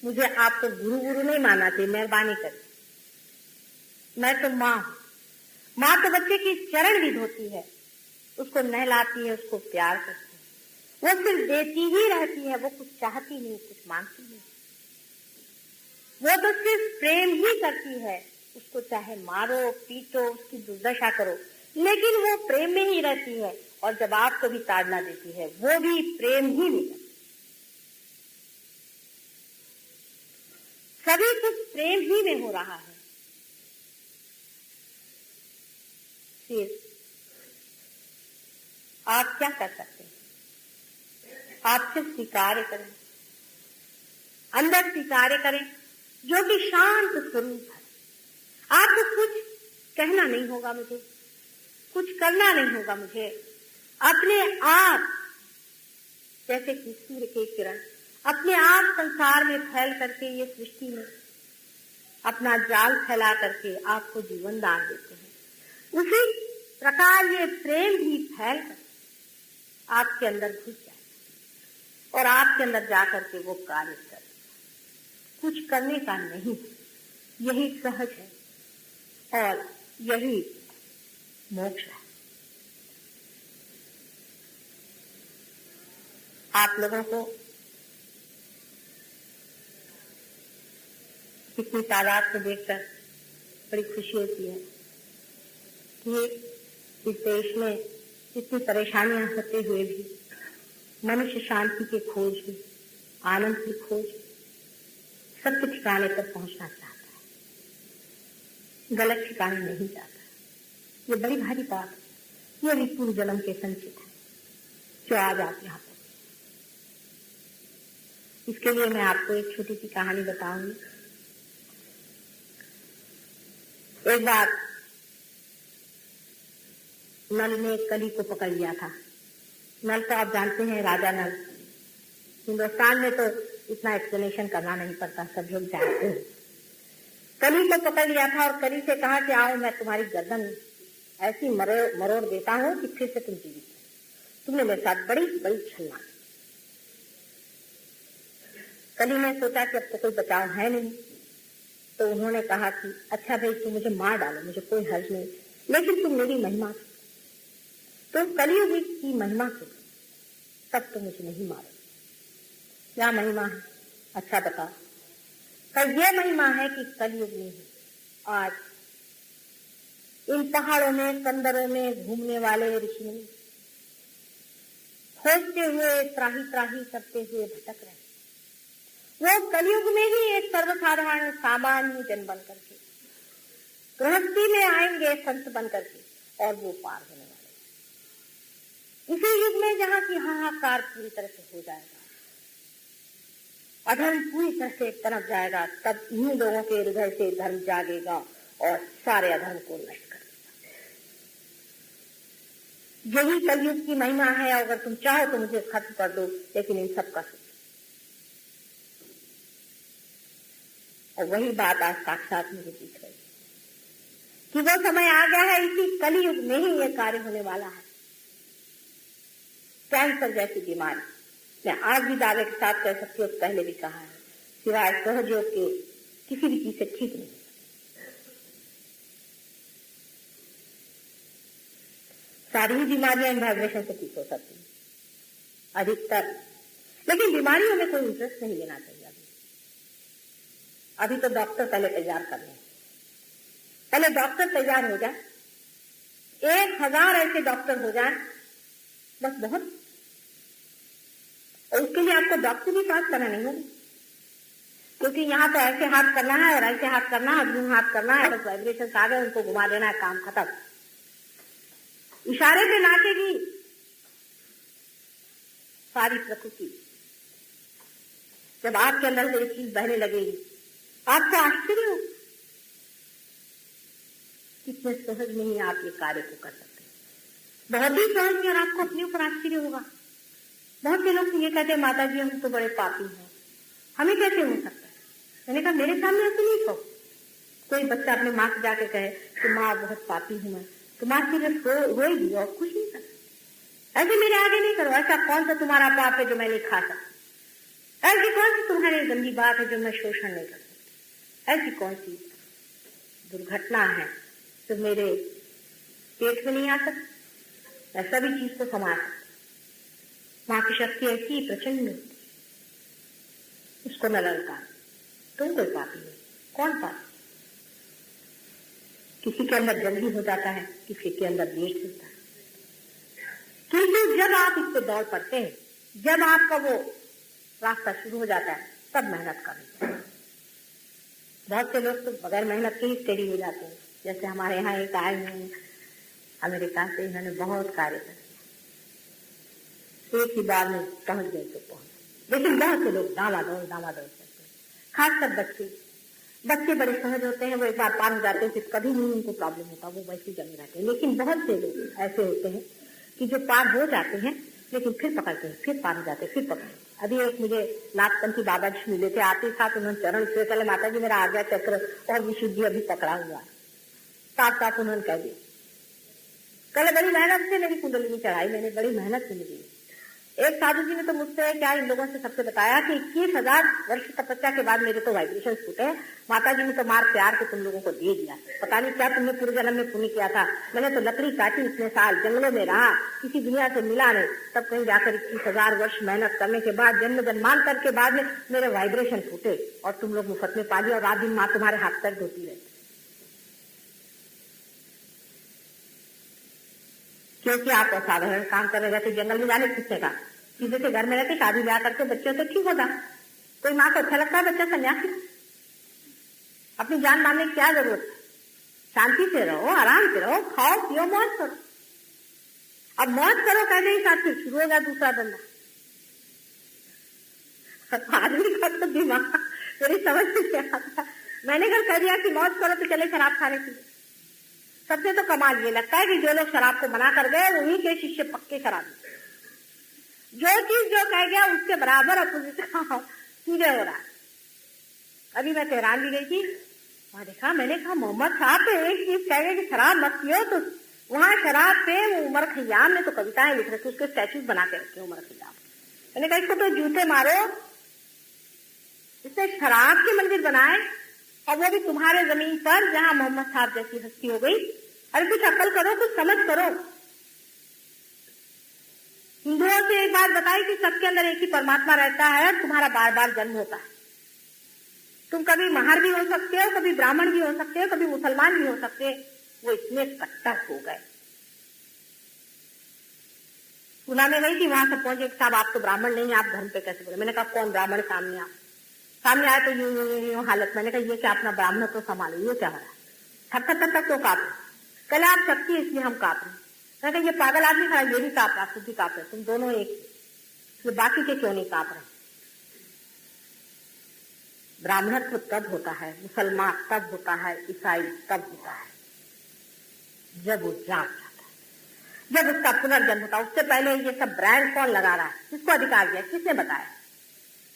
मुझे आपको गुरु नहीं मानना चाहिए, मेहरबानी करके। मैं तो माँ हूं। माँ तो बच्चे की चरण भी धोती है, उसको नहलाती है, उसको प्यार करती है। वो सिर्फ देती ही रहती है, वो कुछ चाहती नहीं, कुछ मांगती नहीं। वो तो सिर्फ प्रेम ही करती है, उसको चाहे मारो पीटो, उसकी दुर्दशा करो, लेकिन वो प्रेम में ही रहती है। और जब आपको भी ताड़ना देती है, वो भी प्रेम ही मिलेगा। सभी कुछ प्रेम ही में हो रहा है। फिर आप क्या कर सकते हैं? आप सिर्फ स्वीकार करें, अंदर स्वीकार करें, जो कि शांत स्वरूप है। आपको कुछ कहना नहीं होगा मुझे, कुछ करना नहीं होगा मुझे। अपने आप जैसे कि सूर्य के किरण अपने आप संसार में फैल करके, ये सृष्टि में अपना जाल फैला करके आपको जीवन दान देते हैं, उसी प्रकार ये प्रेम भी फैल कर आपके अंदर घुस जाए और आपके अंदर जाकर के वो कार्य करे। कुछ करने का नहीं, यही सहज है और यही मोक्ष है। आप लोगों को इतनी तादाद को देखकर बड़ी खुशी होती है कि इस देश में इतनी परेशानियां होते हुए भी मनुष्य शांति की खोज में, आनंद की खोज, सत्य ठिकाने पर पहुंचना चाहता है, गलत ठिकाने नहीं जाता। ये बड़ी भारी बात है। ये भी पूर्व जन्म के संचित है जो आज आप यहाँ पर। इसके लिए मैं आपको एक छोटी सी कहानी बताऊंगी। एक बार नल ने कली को पकड़ लिया था। नल तो आप जानते हैं, राजा नल। हिंदुस्तान में तो इतना एक्सप्लेनेशन करना नहीं पड़ता, सब लोग जानते हैं। कली को पकड़ लिया था और कली से कहा कि आओ, मैं तुम्हारी गर्दन ऐसी मरोड़ देता हूं कि फिर से तुम जीवित हो। तुमने मेरे साथ बड़ी बड़ी छलना। कली ने सोचा कि अब तो कोई बचाव है नहीं, तो उन्होंने कहा कि अच्छा भाई, तुम मुझे मार डालो, मुझे कोई हर्ज नहीं, लेकिन तुम मेरी महिमा, तुम कलियुग की महिमा से तब तो मुझे नहीं मारो। क्या महिमा है? अच्छा बताओ। कल ये महिमा है कि कलियुग में आज इन पहाड़ों में, कंदरों में घूमने वाले ऋषि मुनि खोजते हुए, त्राही त्राही करते हुए भटक रहे, वो कलियुग में ही एक सर्वसाधारण सामान्य जन बन करके गृहस्थी में आएंगे, संत बन करके, और वो पार होने वाले। इसी युग में जहां की हाहाकार पूरी तरह से हो जाएगा, अधर्म पूरी तरह से तरफ जाएगा, तब इन्हीं लोगों के हृदय से धर्म जागेगा और सारे अधर्म को नष्ट कर देगा। यही कलयुग की महिमा है। अगर तुम चाहो तो मुझे खत्म कर दो, लेकिन इन सब का सुख। और वही बात आज साक्षात मुझे दिख रही कि वो समय आ गया है, इसी कलयुग में ही ये कार्य होने वाला है। कैंसर जैसी बीमारी, मैं आज भी दावे के साथ कह सकती हूँ, पहले भी कहा है, सिवाय सहयोग के किसी भी चीज से ठीक नहीं। सारी ही बीमारियां इन वाइब्रेशन से ठीक हो सकती हैं, अधिकतर। लेकिन बीमारियों में कोई इंटरेस्ट नहीं लेना चाहिए। अभी तो डॉक्टर पहले तैयार कर लें, पहले डॉक्टर तैयार हो जाए, 1000 ऐसे डॉक्टर हो जाए, बस बहुत। और उसके लिए आपको डॉक्टर भी पास करना नहीं होगा, क्योंकि यहाँ तो ऐसे हाथ करना है और ऐसे हाथ करना है, यूं हाथ करना है, बस वाइब्रेशन आ गए, उनको घुमा देना है, काम खत्म। इशारे पे नाचेगी सारी प्रकृति। जब आपके अंदर से एक चीज बहने लगेगी, आपको आश्चर्य हो कितने सहज में ही आप ये कार्य को कर सकते हैं। बहुत ही सहज में, और आपको अपने ऊपर आश्चर्य होगा। बहुत से लोग ये कहते हैं, माता जी हम तो बड़े पापी हैं, हमें कैसे हो सकता है? मैंने कहा मेरे सामने ऐसे नहीं कहो। कोई बच्चा अपने माँ से जाके कहे कि माँ बहुत पापी हूं मैं, तो माँ सिर्फ रोएगी और कुछ नहीं कर। ऐसे मेरे आगे नहीं करो। ऐसा कौन सा तुम्हारा पाप है जो मैं नहीं खा सकता? ऐसी कौन सी तुम्हारी गंदी बात है जो मैं शोषण नहीं कर सकती? ऐसी कौन सी दुर्घटना है जो मेरे पेट में नहीं आ सकती? मैं सभी चीज को संभाल सकती। माँ की शक्ति ऐसी प्रचंड, उसको न ललकार। तुम कोई पापी है? कौन पापी? किसी के अंदर जल्दी हो जाता है, किसी के अंदर लेट होता है। क्योंकि जब आप इस पे दौड़ पड़ते हैं, जब आपका वो रास्ता शुरू हो जाता है, तब मेहनत करनी। बहुत से लोग तो बगैर मेहनत के ही स्टेडी हो जाते हैं। जैसे हमारे यहाँ एक आए हैं, अमेरिका से इन्होंने बहुत कार्य कर दिया, एक ही बार में पहुंच गए तो पहुंच। लेकिन बहुत से लोग दामादौड़ करते हैं, खासकर बच्चे बड़े सहज होते हैं, वो एक बार पार हो जाते हैं, फिर कभी नहीं उनको प्रॉब्लम होता, वो वैसे जमे रहते हैं। लेकिन बहुत से लोग ऐसे होते हैं कि जो पार हो जाते हैं लेकिन फिर पकड़ते हैं, फिर पार हो जाते हैं, फिर पकड़ते। अभी एक मुझे नाथपंथी बाबा जी मिले थे, आते साथ उन्होंने चरण छुए, चले माता जी मेरा आज्ञा चक्र और विशुद्धि अभी पकड़ा हुआ है, साथ साथ उन्होंने कह दिया। कल बड़ी मेहनत से मेरी कुंडलिनी चढ़ाई, मैंने बड़ी मेहनत से मिली। एक साधु जी ने तो मुझसे क्या इन लोगों से सबसे बताया कि 21,000 वर्ष तपस्या के बाद मेरे तो वाइब्रेशन फूटे। माता जी ने तो मार प्यार के तुम लोगों को दे दिया, पता नहीं क्या तुमने पूरे जन्म में पुण्य किया था। मैंने तो लकड़ी काटी, इतने साल जंगलों में रहा, किसी दुनिया से मिला नहीं, तब कहीं जाकर 21,000 वर्ष मेहनत करने के बाद, जन्म जन्मांतर के बाद में मेरे वाइब्रेशन फूटे और तुम लोग मुफ्त में पा लिया, और रात दिन माँ तुम्हारे हाथ पैर धोती रहती, क्योंकि आप असाधारण काम कर रहे थे। जंगल में जाने किसने का, सीधे से घर में रहते, शादी ब्याह करके बच्चों तो ठीक होता। कोई माँ को अच्छा लगता है बच्चा सन्यासी? अपनी जान मारने की क्या जरूरत है? शांति से रहो, आराम से रहो, खाओ पियो, मौज करो। अब मौज करो कहने ही साथ फिर शुरू होगा दूसरा धंधा। आदमी का तो दिमाग मेरी समझ में नहीं आता। मैंने कल कह दिया कि मौज करो तो चले शराब खाने के लिए। सबसे तो कमाल ये लगता है कि जो लोग शराब को मना कर गए उन्हीं के शिष्य पक्के शराबी। जो चीज जो कह गया उसके बराबर अपोजिट सीधे हो रहा। अभी मैं तेहरान भी गई थी, वहां देखा, मैंने कहा मोहम्मद साहब तो एक चीज कह गए कि शराब मत पियो, तो वहां शराब पे उमर खयाम ने तो कविताएं लिख रखी, उसके स्टैचूज बना के रखे उमर खयाम। मैंने कहा इसको तो जूते मारो, इसने शराब के मंदिर बनाए और वो भी तुम्हारे जमीन पर जहां मोहम्मद साहब जैसी हस्ती हो गई। अरे कुछ अकल करो, कुछ समझ करो। हिंदुओं से एक बात बताई कि सबके अंदर एक ही परमात्मा रहता है और तुम्हारा बार बार जन्म होता है। तुम कभी महार भी हो सकते हो, कभी ब्राह्मण भी हो सकते हो, कभी मुसलमान भी हो सकते हो। वो इतने कट्टर हो गए। पुना में गई थी, वहां से पहुंचे, साहब आप तो ब्राह्मण नहीं, आप धर्म पे कैसे बोले? मैंने कहा कौन ब्राह्मण? सामने आए तो यूं हालत। मैंने कहा ये क्या अपना ब्राह्मण तो संभालो, ये क्या हो रहा है? थक क्यों काप रहे? कल आप शक्ति इसलिए हम काप रहे। मैंने कहा ये पागल आदमी खड़ा, ये भी काप रहा, खुद भी काप रहे, तुम दोनों एक, ये बाकी के क्यों नहीं काप रहे? ब्राह्मणत्व तब होता है, मुसलमान तब होता है, ईसाई तब होता है जब वो जाग जाता है, जब उसका पुनर्जन्म होता है। उससे पहले ये सब ब्रांड कौन लगा रहा है? किसको अधिकार दिया? किसने बताया?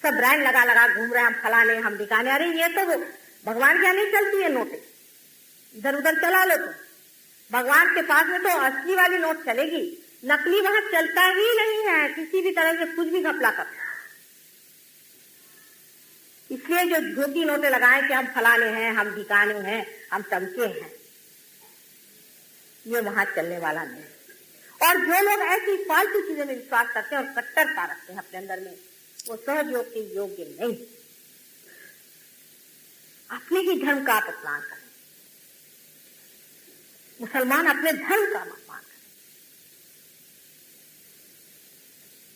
सब ब्रांड लगा घूम रहे, हम फलाने, हम दिखाने। अरे ये तो भगवान क्या नहीं चलती है नोटें, इधर उधर चला लो। तो भगवान के पास में तो असली वाली नोट चलेगी, नकली वहां चलता ही नहीं है किसी भी तरह से, कुछ भी घपला कर। इसलिए जो झूठी नोटें लगाएं कि हम फलाने हैं, हम दिखाने हैं, हम चमके हैं, ये वहां चलने वाला नहीं। और जो लोग ऐसी फालतू चीजों में विश्वास करते हैं और कट्टरता रखते हैं अपने अंदर में, वो सहज योग के योग्य नहीं। अपने ही धर्म का अपमान करें। मुसलमान अपने धर्म का अपमान करें।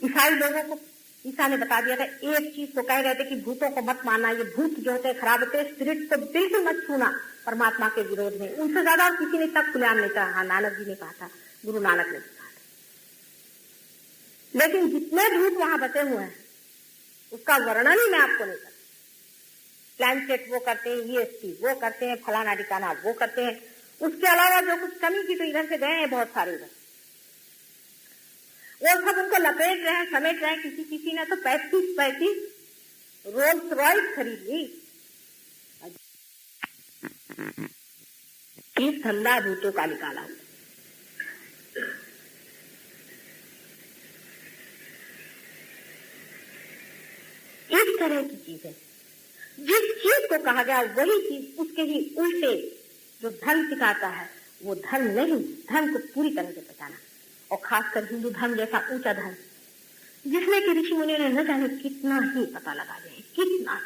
ईसाई लोगों को ईसा ने बता दिया था, एक चीज को कह रहे थे कि भूतों को मत मानना, ये भूत जो होते हैं खराब होते हैं, स्पिरिट को बिल्कुल मत छूना, परमात्मा के विरोध में। उनसे ज्यादा और किसी ने तक खुलेआम नहीं कहा। हाँ, नानक जी ने कहा था, गुरु नानक ने कहा था। लेकिन जितने भूत वहां बचे हुए हैं उसका वर्णन ही मैं आपको नहीं करता। प्लैनचेट वो करते हैं, ESP वो करते हैं, फलाना ठिकाना वो करते हैं। उसके अलावा जो कुछ कमी की तो इधर से गए हैं बहुत सारे इधर, वो सब उनको लपेट रहे हैं, समेट रहे हैं। किसी ने तो 35 रोल्स रॉयस खरीद ली। इस धंधा भूतों का निकाला। इस तरह की चीजें, जिस चीज को कहा गया वही चीज उसके ही उल्टे जो धर्म सिखाता है वो धर्म नहीं। धर्म को पूरी तरह से पहचाना, और खासकर हिंदू धर्म जैसा ऊंचा धर्म जिसमें कि ऋषि मुनियों ने न जाने कितना ही पता लगा लिया है, कितना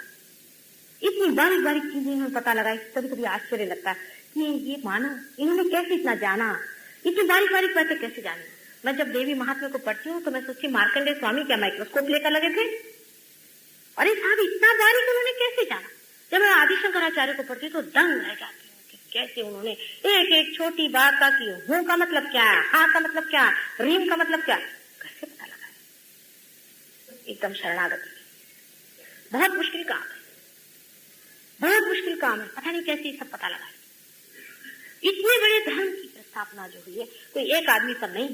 इतनी बारीक बारीक चीजें इन्होंने पता लगाई। कभी कभी आश्चर्य लगता है कि ये मानो इन्होंने कैसे इतना जाना, इतनी बारीक बारीक बातें कैसे जानी। मैं जब देवी महात्म्य को पढ़ती हूँ तो मैं सोचती मार्कंडेय स्वामी क्या माइक्रोस्कोप लेकर लगे थे? अरे साहब इतना बारीक उन्होंने कैसे जाना। जब मैं आदि शंकराचार्य को पढ़ती हूँ तो दंग रह जाती हूँ, कैसे उन्होंने एक एक छोटी बात का कि हूं का मतलब क्या है, हाँ का मतलब क्या, रीम का मतलब क्या, कैसे पता लगा? एकदम शरणागति। बहुत मुश्किल काम है, बहुत मुश्किल काम है। पता नहीं कैसे सब पता लगा। इतने बड़े धर्म की स्थापना जो हुई है, कोई एक आदमी पर नहीं,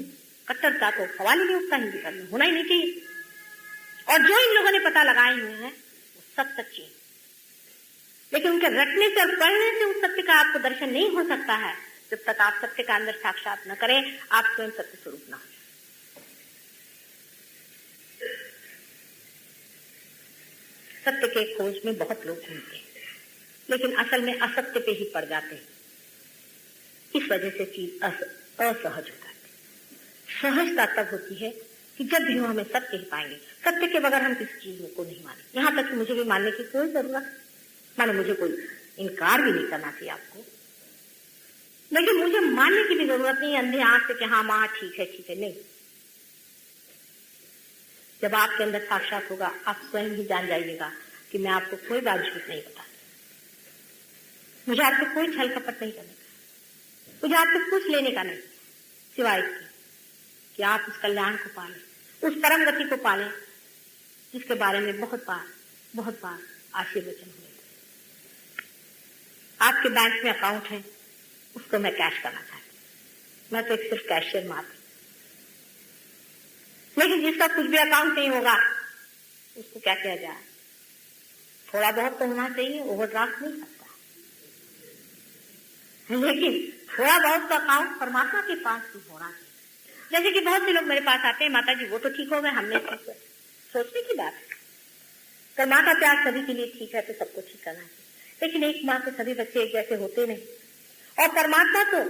कट्टरता को सवाल ही नहीं उठता, हिंदू धर्म में होना ही नहीं चाहिए। और जो इन लोगों ने पता लगाए हुए हैं वो सब सच्चे हैं, लेकिन उनके रटने से और पढ़ने से उस सत्य का आपको दर्शन नहीं हो सकता है जब तक आप सत्य का अंदर साक्षात न करें, आप स्वयं सत्य स्वरूप न हो। सत्य के खोज में बहुत लोग घूमते हैं, लेकिन असल में असत्य पे ही पड़ जाते हैं। इस वजह से चीज असहज हो जाती है। सहजता तब होती है कि जब भी हम हमें सत्य ही पाएंगे। सत्य के बगैर हम किसी चीज को नहीं माने। यहाँ तक कि मुझे भी मानने की कोई जरूरत, माने मुझे कोई इनकार भी नहीं करना चाहिए आपको, लेकिन मुझे मानने की भी जरूरत नहीं अंधे आंख से कि हाँ माँ ठीक है नहीं। जब आपके अंदर साक्षात होगा, आप स्वयं ही जान जाइएगा कि मैं आपको कोई बात झूठ नहीं बताती, मुझे आपसे कोई छल कपट नहीं करने का, मुझे आपसे कुछ लेने का नहीं, सिवाय इसके कि आप उस कल्याण को पालें, उस परम गति को पालें जिसके बारे में बहुत बार आशीर्वचन हुए। आपके बैंक में अकाउंट है, उसको मैं कैश करना चाहती हूँ, मैं तो एक सिर्फ कैशियर मात्र। लेकिन जिसका कुछ भी अकाउंट नहीं होगा उसको क्या किया जाए? थोड़ा बहुत तो होना चाहिए, ओवरड्राफ्ट नहीं सकता, लेकिन थोड़ा बहुत तो अकाउंट परमात्मा के पास भी होना चाहिए। जैसे कि बहुत से लोग मेरे पास आते हैं, माता जी वो तो ठीक हो गए, हमने ठीक है। सोचने की बात है, तो माँ का प्यार सभी के लिए ठीक है तो सबको ठीक करना चाहिए, लेकिन एक माँ के सभी बच्चे एक जैसे होते नहीं। और परमात्मा तो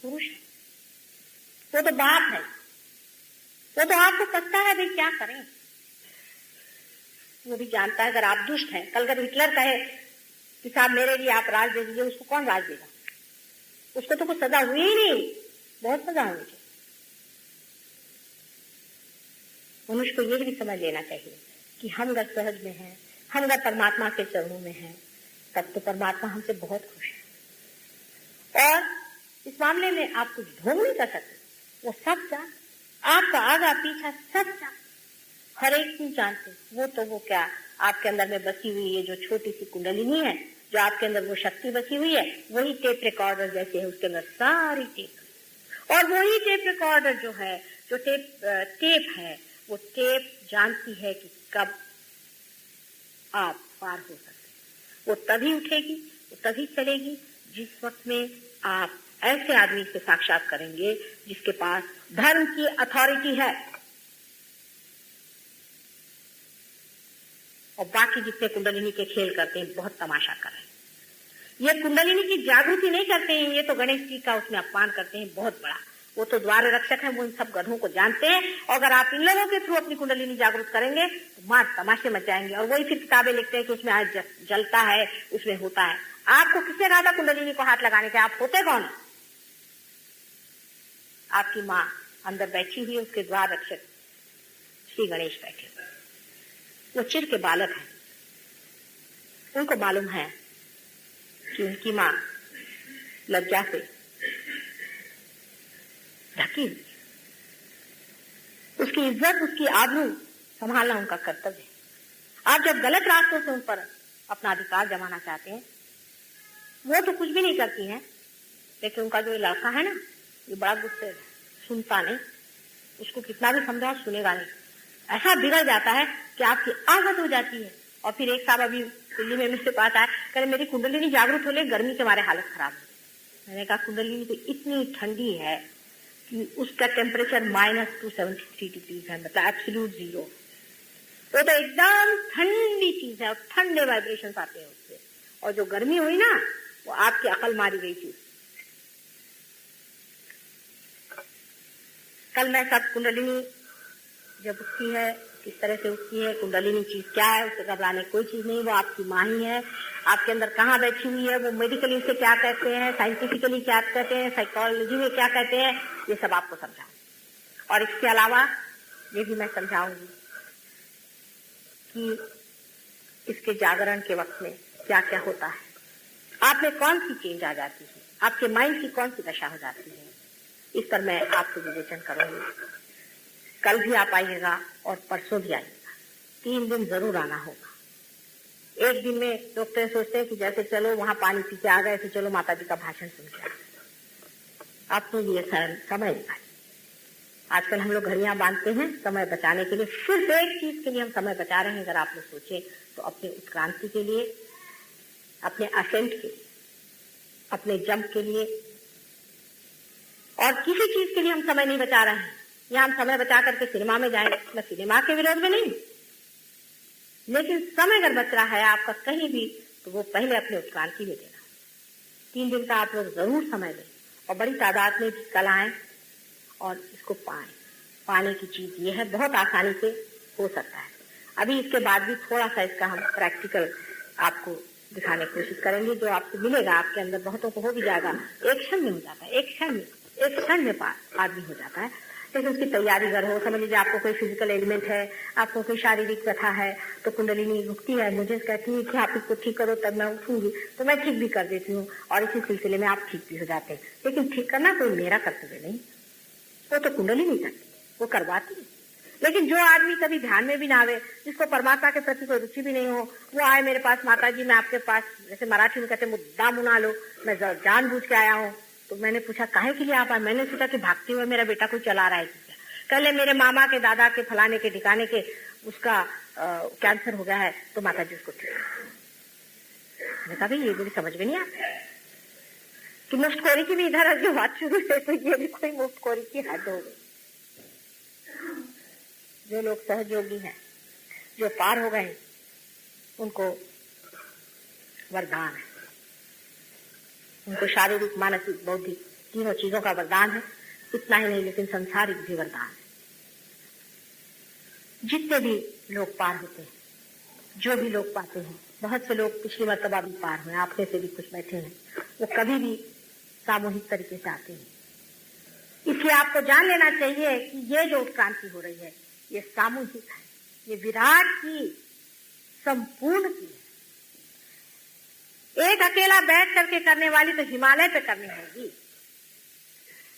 पुरुष है, वो तो बाप है, वो तो आपको पता है भाई क्या करें। वो भी जानता है अगर आप दुष्ट हैं, कल अगर हिटलर कहे कि साहब मेरे लिए आप राज दे दीजिए, उसको कौन राज देगा? उसको तो कुछ सजा हुई ही नहीं, बहुत सजा होनी चाहिए। मनुष्य को ये भी समझ लेना चाहिए कि हम अगर सहज में हैं, हम अगर परमात्मा के चरणों में हैं, तब तो परमात्मा हमसे बहुत खुश है। और इस मामले में आप कुछ ढोंग नहीं कर सकते, वो सब जान, आपका आगा पीछा सब जान, हर एक चीज जानते। वो क्या आपके अंदर में बसी हुई है, जो छोटी सी कुंडलिनी है, जो आपके अंदर वो शक्ति बसी हुई है, वही टेप रिकॉर्डर जैसे है, उसके अंदर सारी टेप। और वही टेप रिकॉर्डर जो है, जो टेप है, वो टेप जानती है कि कब आप पार हो सकते। वो तभी उठेगी, वो तभी चलेगी जिस वक्त में आप ऐसे आदमी से साक्षात करेंगे जिसके पास धर्म की अथॉरिटी है। और बाकी जितने कुंडलिनी के खेल करते हैं बहुत तमाशा कर रहे हैं। ये कुंडलिनी की जागृति नहीं करते हैं, ये तो गणेश जी का उसमें अपमान करते हैं बहुत बड़ा। वो तो द्वार रक्षक है, वो इन सब गधों को जानते हैं। और अगर आप इन लोगों के थ्रू अपनी कुंडलिनी जागृत करेंगे तो मार तमाशे मच जाएंगे। और वही फिर किताबें लिखते हैं कि उसमें आज जलता है, उसमें होता है। आपको किसने कहा था कुंडलिनी को हाथ लगाने के? आप होते कौन? आपकी माँ अंदर बैठी हुई है, उसके द्वार रक्षक श्री गणेश बैठे हुए, वो चिर के बालक हैं। उनको मालूम है कि उनकी माँ लज्जा से ढकी, उसकी इज्जत, उसकी आबरू संभालना उनका कर्तव्य है। आप जब गलत रास्तों से उन पर अपना अधिकार जमाना चाहते हैं, वो तो कुछ भी नहीं करती हैं, लेकिन उनका जो लड़का है ना, ये बड़ा गुस्से, सुनता नहीं, उसको कितना भी समझाओ सुनेगा नहीं। ऐसा बिगड़ जाता है कि आपकी आदत हो जाती है। और फिर एक साहब अभी दिल्ली में मेरे पास आया, कह रहे मेरी कुंडलिनी जागृत हो ले, गर्मी के मारे हालत खराब है। मैंने कहा कुंडलिनी तो इतनी ठंडी है कि उसका टेम्परेचर -273 डिग्री है, मतलब एब्सोल्यूट 0। वो तो एकदम ठंडी चीज है और ठंडे वाइब्रेशन आते हैं उससे। और जो गर्मी हुई ना, वो आपकी अकल मारी गई थी। कल मैं सब कुंडलिनी जब उठती है, किस तरह से उठती है, कुंडलिनी चीज क्या है, उससे घबराने कोई चीज नहीं, वो आपकी माँ ही है। आपके अंदर कहाँ बैठी हुई है, वो मेडिकली से क्या कहते हैं, साइंटिफिकली क्या कहते हैं, साइकोलॉजी में क्या कहते हैं, ये सब आपको समझाऊं। और इसके अलावा ये भी मैं समझाऊंगी कि इसके जागरण के वक्त में क्या क्या होता है। आप में कौन सी चेंज आ जाती है, आपके माइंड की कौन सी दशा हो जाती है, इस पर मैं आपसे विवेचन करूंगी। कल भी आप आइएगा और परसों भी आइएगा, 3 दिन जरूर आना होगा। एक दिन में लोग तो सोचते हैं कि जैसे चलो वहां पानी पी के आ गए, तो चलो माता जी का भाषण सुन के आ गए। अपने लिए समय निकालिए। आजकल हम लोग घड़ियां बांधते हैं समय बचाने के लिए, सिर्फ एक चीज के लिए हम समय बचा रहे हैं। अगर आप लोग सोचे तो अपने उत्क्रांति के लिए, अपने असेंट के लिए, अपने जंप के लिए, और किसी चीज के लिए हम समय नहीं बचा रहे हैं। या हम समय बचा करके सिनेमा में जाएंगे, मैं सिनेमा के विरोध में नहीं, लेकिन समय अगर बच रहा है आपका कहीं भी, तो वो पहले अपने उत्क्रांति में देना। 3 दिन का आप लोग जरूर समय दें और बड़ी तादाद में कल आए और इसको पाएं। पाने की चीज ये है, बहुत आसानी से हो सकता है। अभी इसके बाद भी थोड़ा सा इसका हम प्रैक्टिकल आपको दिखाने की कोशिश करेंगे। जो आपको मिलेगा आपके अंदर, बहुतों को हो भी जाएगा, एक क्षण में हो जाता है, एक क्षण में आदमी हो जाता है। लेकिन उसकी तैयारी अगर हो, समझ लीजिए आपको कोई फिजिकल एलिमेंट है, आपको कोई शारीरिक व्यथा है, तो कुंडलिनी रुकती है, मुझे कहती है कि आप इसको ठीक करो, तब मैं उठूंगी, तो मैं ठीक भी कर देती हूँ और इसी सिलसिले में आप ठीक भी हो जाते हैं। लेकिन ठीक करना कोई मेरा कर्तव्य नहीं, वो तो कुंडलिनी करती है, वो करवाती है। लेकिन जो आदमी कभी ध्यान में भी ना आवे, जिसको परमात्मा के प्रति कोई रुचि भी नहीं हो, वो आए मेरे पास, माता जी मैं आपके पास, जैसे मराठी में कहते मुद्दा मुना लो, मैं जानबूझ के आया हूँ। तो मैंने पूछा काहे के लिए आप आए? मैंने सोचा कि भागते हुए मेरा बेटा कोई चला रहा है क्या, कल मेरे मामा के, दादा के, फलाने के, ठिकाने के उसका कैंसर हो गया है, तो माता जी उसको ठीक। मैंने कहा भाई ये मेरी समझ में नहीं आता कि मुफ्तखोरी की भी इधर जो बात शुरू है, तो ये भी कोई मुफ्तखोरी की हद हो गई। जो लोग सहयोगी हैं, जो पार हो गए, उनको वरदान है, उनको शारीरिक, मानसिक, बौद्धिक तीनों चीजों का वरदान है। इतना ही नहीं, लेकिन संसारिक भी वरदान है। जितने भी लोग पार होते हैं, जो भी लोग पाते हैं, बहुत से लोग पिछली मर्तबा भी पार हुए, आप में से भी कुछ बैठे हैं, वो कभी भी सामूहिक तरीके से आते हैं। इसलिए आपको जान लेना चाहिए कि ये जो उत्क्रांति हो रही है, ये सामूहिक है, ये विराट की, संपूर्ण की है। एक अकेला बैठ करके करने वाली तो हिमालय पे करनी होगी,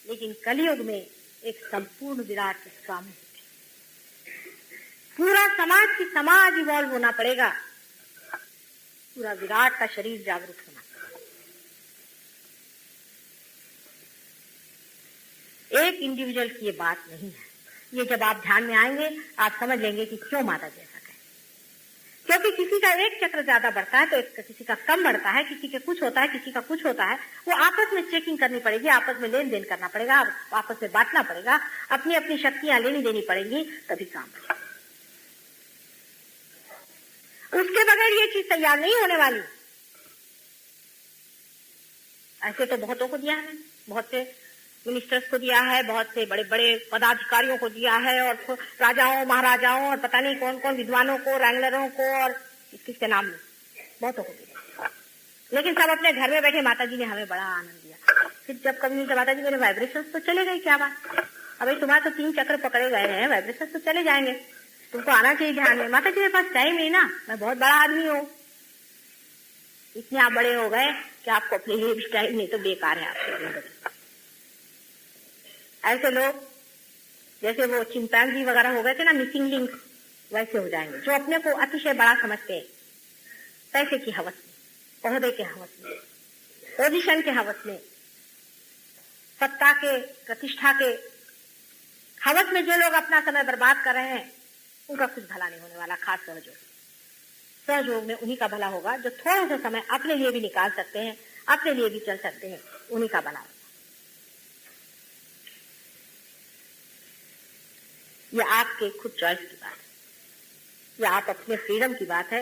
लेकिन कलयुग में एक संपूर्ण विराट सामूहिक है। पूरा समाज की समाज इवॉल्व होना पड़ेगा, पूरा विराट का शरीर जागरूक होना पड़ेगा। एक इंडिविजुअल की ये बात नहीं है। ये जब आप ध्यान में आएंगे, आप समझ लेंगे कि क्यों माता जी ऐसा कहे। क्योंकि किसी का एक चक्र ज्यादा बढ़ता है तो किसी का कम बढ़ता है, किसी के कुछ होता है, किसी का कुछ होता है। वो आपस में चेकिंग करनी पड़ेगी, आपस में लेन देन करना पड़ेगा, आपस में बांटना पड़ेगा, अपनी अपनी शक्तियां लेनी देनी पड़ेंगी, तभी काम बनेगा। उसके बगैर ये चीज तैयार नहीं होने वाली। ऐसे तो बहुतों को दिया है, बहुत से मिनिस्टर्स को दिया है, बहुत से बड़े बड़े पदाधिकारियों को दिया है, और राजाओं, महाराजाओं, और पता नहीं कौन कौन विद्वानों को, रैंगलरों को, और किसके नाम में बहुतों को दिया। लेकिन सब अपने घर में बैठे, माता जी ने हमें बड़ा आनंद दिया। फिर जब कभी मिलता, माता जी मेरे वाइब्रेशंस तो चले गए, क्या बात, अभी तुम्हारे तो 3 चक्र पकड़े गए हैं, वाइब्रेशंस तो चले जाएंगे, तुमको आना चाहिए ध्यान में। माता जी मेरे पास टाइम नहीं ना, मैं बहुत बड़ा आदमी हूँ। इतने आप बड़े हो गए कि आपको अपने लिए भी टाइम नहीं, तो बेकार है आपकी जिंदगी। ऐसे लोग जैसे वो चिंपैंजी वगैरह हो गए थे ना, मिसिंग लिंक, वैसे हो जाएंगे, जो अपने को अतिशय बड़ा समझते हैं, पैसे की हवस में, ओहदे के हवस में, पोजीशन के हवस में, सत्ता के, प्रतिष्ठा के हवस में जो लोग अपना समय बर्बाद कर रहे हैं, उनका कुछ भला नहीं होने वाला। खास सहयोग में उन्हीं का भला होगा जो थोड़ा सा समय अपने लिए भी निकाल सकते हैं, अपने लिए भी चल सकते हैं, उन्हीं का भला होगा। यह आपके खुद चॉइस की बात है, यह आप अपने फ्रीडम की बात है,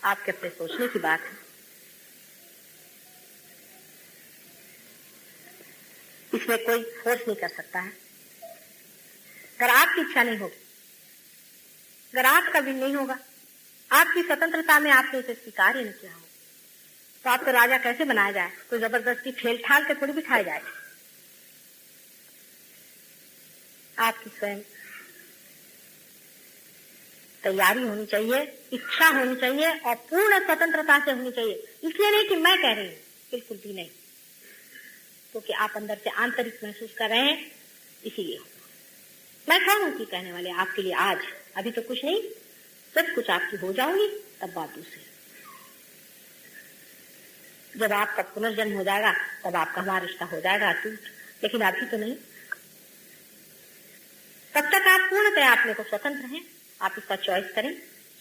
आपके अपने सोचने की बात है। इसमें कोई फोर्स नहीं कर सकता है। अगर आपकी इच्छा नहीं होगी, अगर आपका विल नहीं होगा, आपकी स्वतंत्रता में आपने इसे स्वीकार ही नहीं किया हो, तो आपको राजा कैसे बनाया जाए? कोई जबरदस्ती ठेल ठाल के थोड़ी बिठाया जाए। आपकी स्वयं तैयारी होनी चाहिए, इच्छा होनी चाहिए, और पूर्ण स्वतंत्रता से होनी चाहिए। इसलिए नहीं कि मैं कह रही हूं, बिल्कुल भी नहीं, क्योंकि आप अंदर से आंतरिक महसूस कर रहे हैं, इसीलिए। मैं कौन की कहने वाले आपके लिए आज, अभी तो कुछ नहीं, सब कुछ आपकी हो जाऊंगी तब बात दूसरी। जब आपका पुनर्जन्म हो जाएगा तब आपका हमारा रिश्ता हो जाएगा टूट, लेकिन अभी तो नहीं। तब तक आप पूर्णतः अपने को स्वतंत्र हैं, आप इसका चॉइस करें,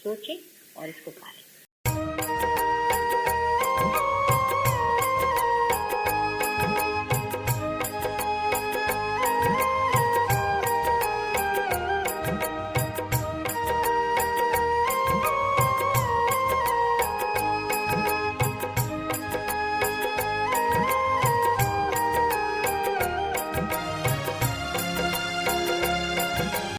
सोचें और इसको पालें।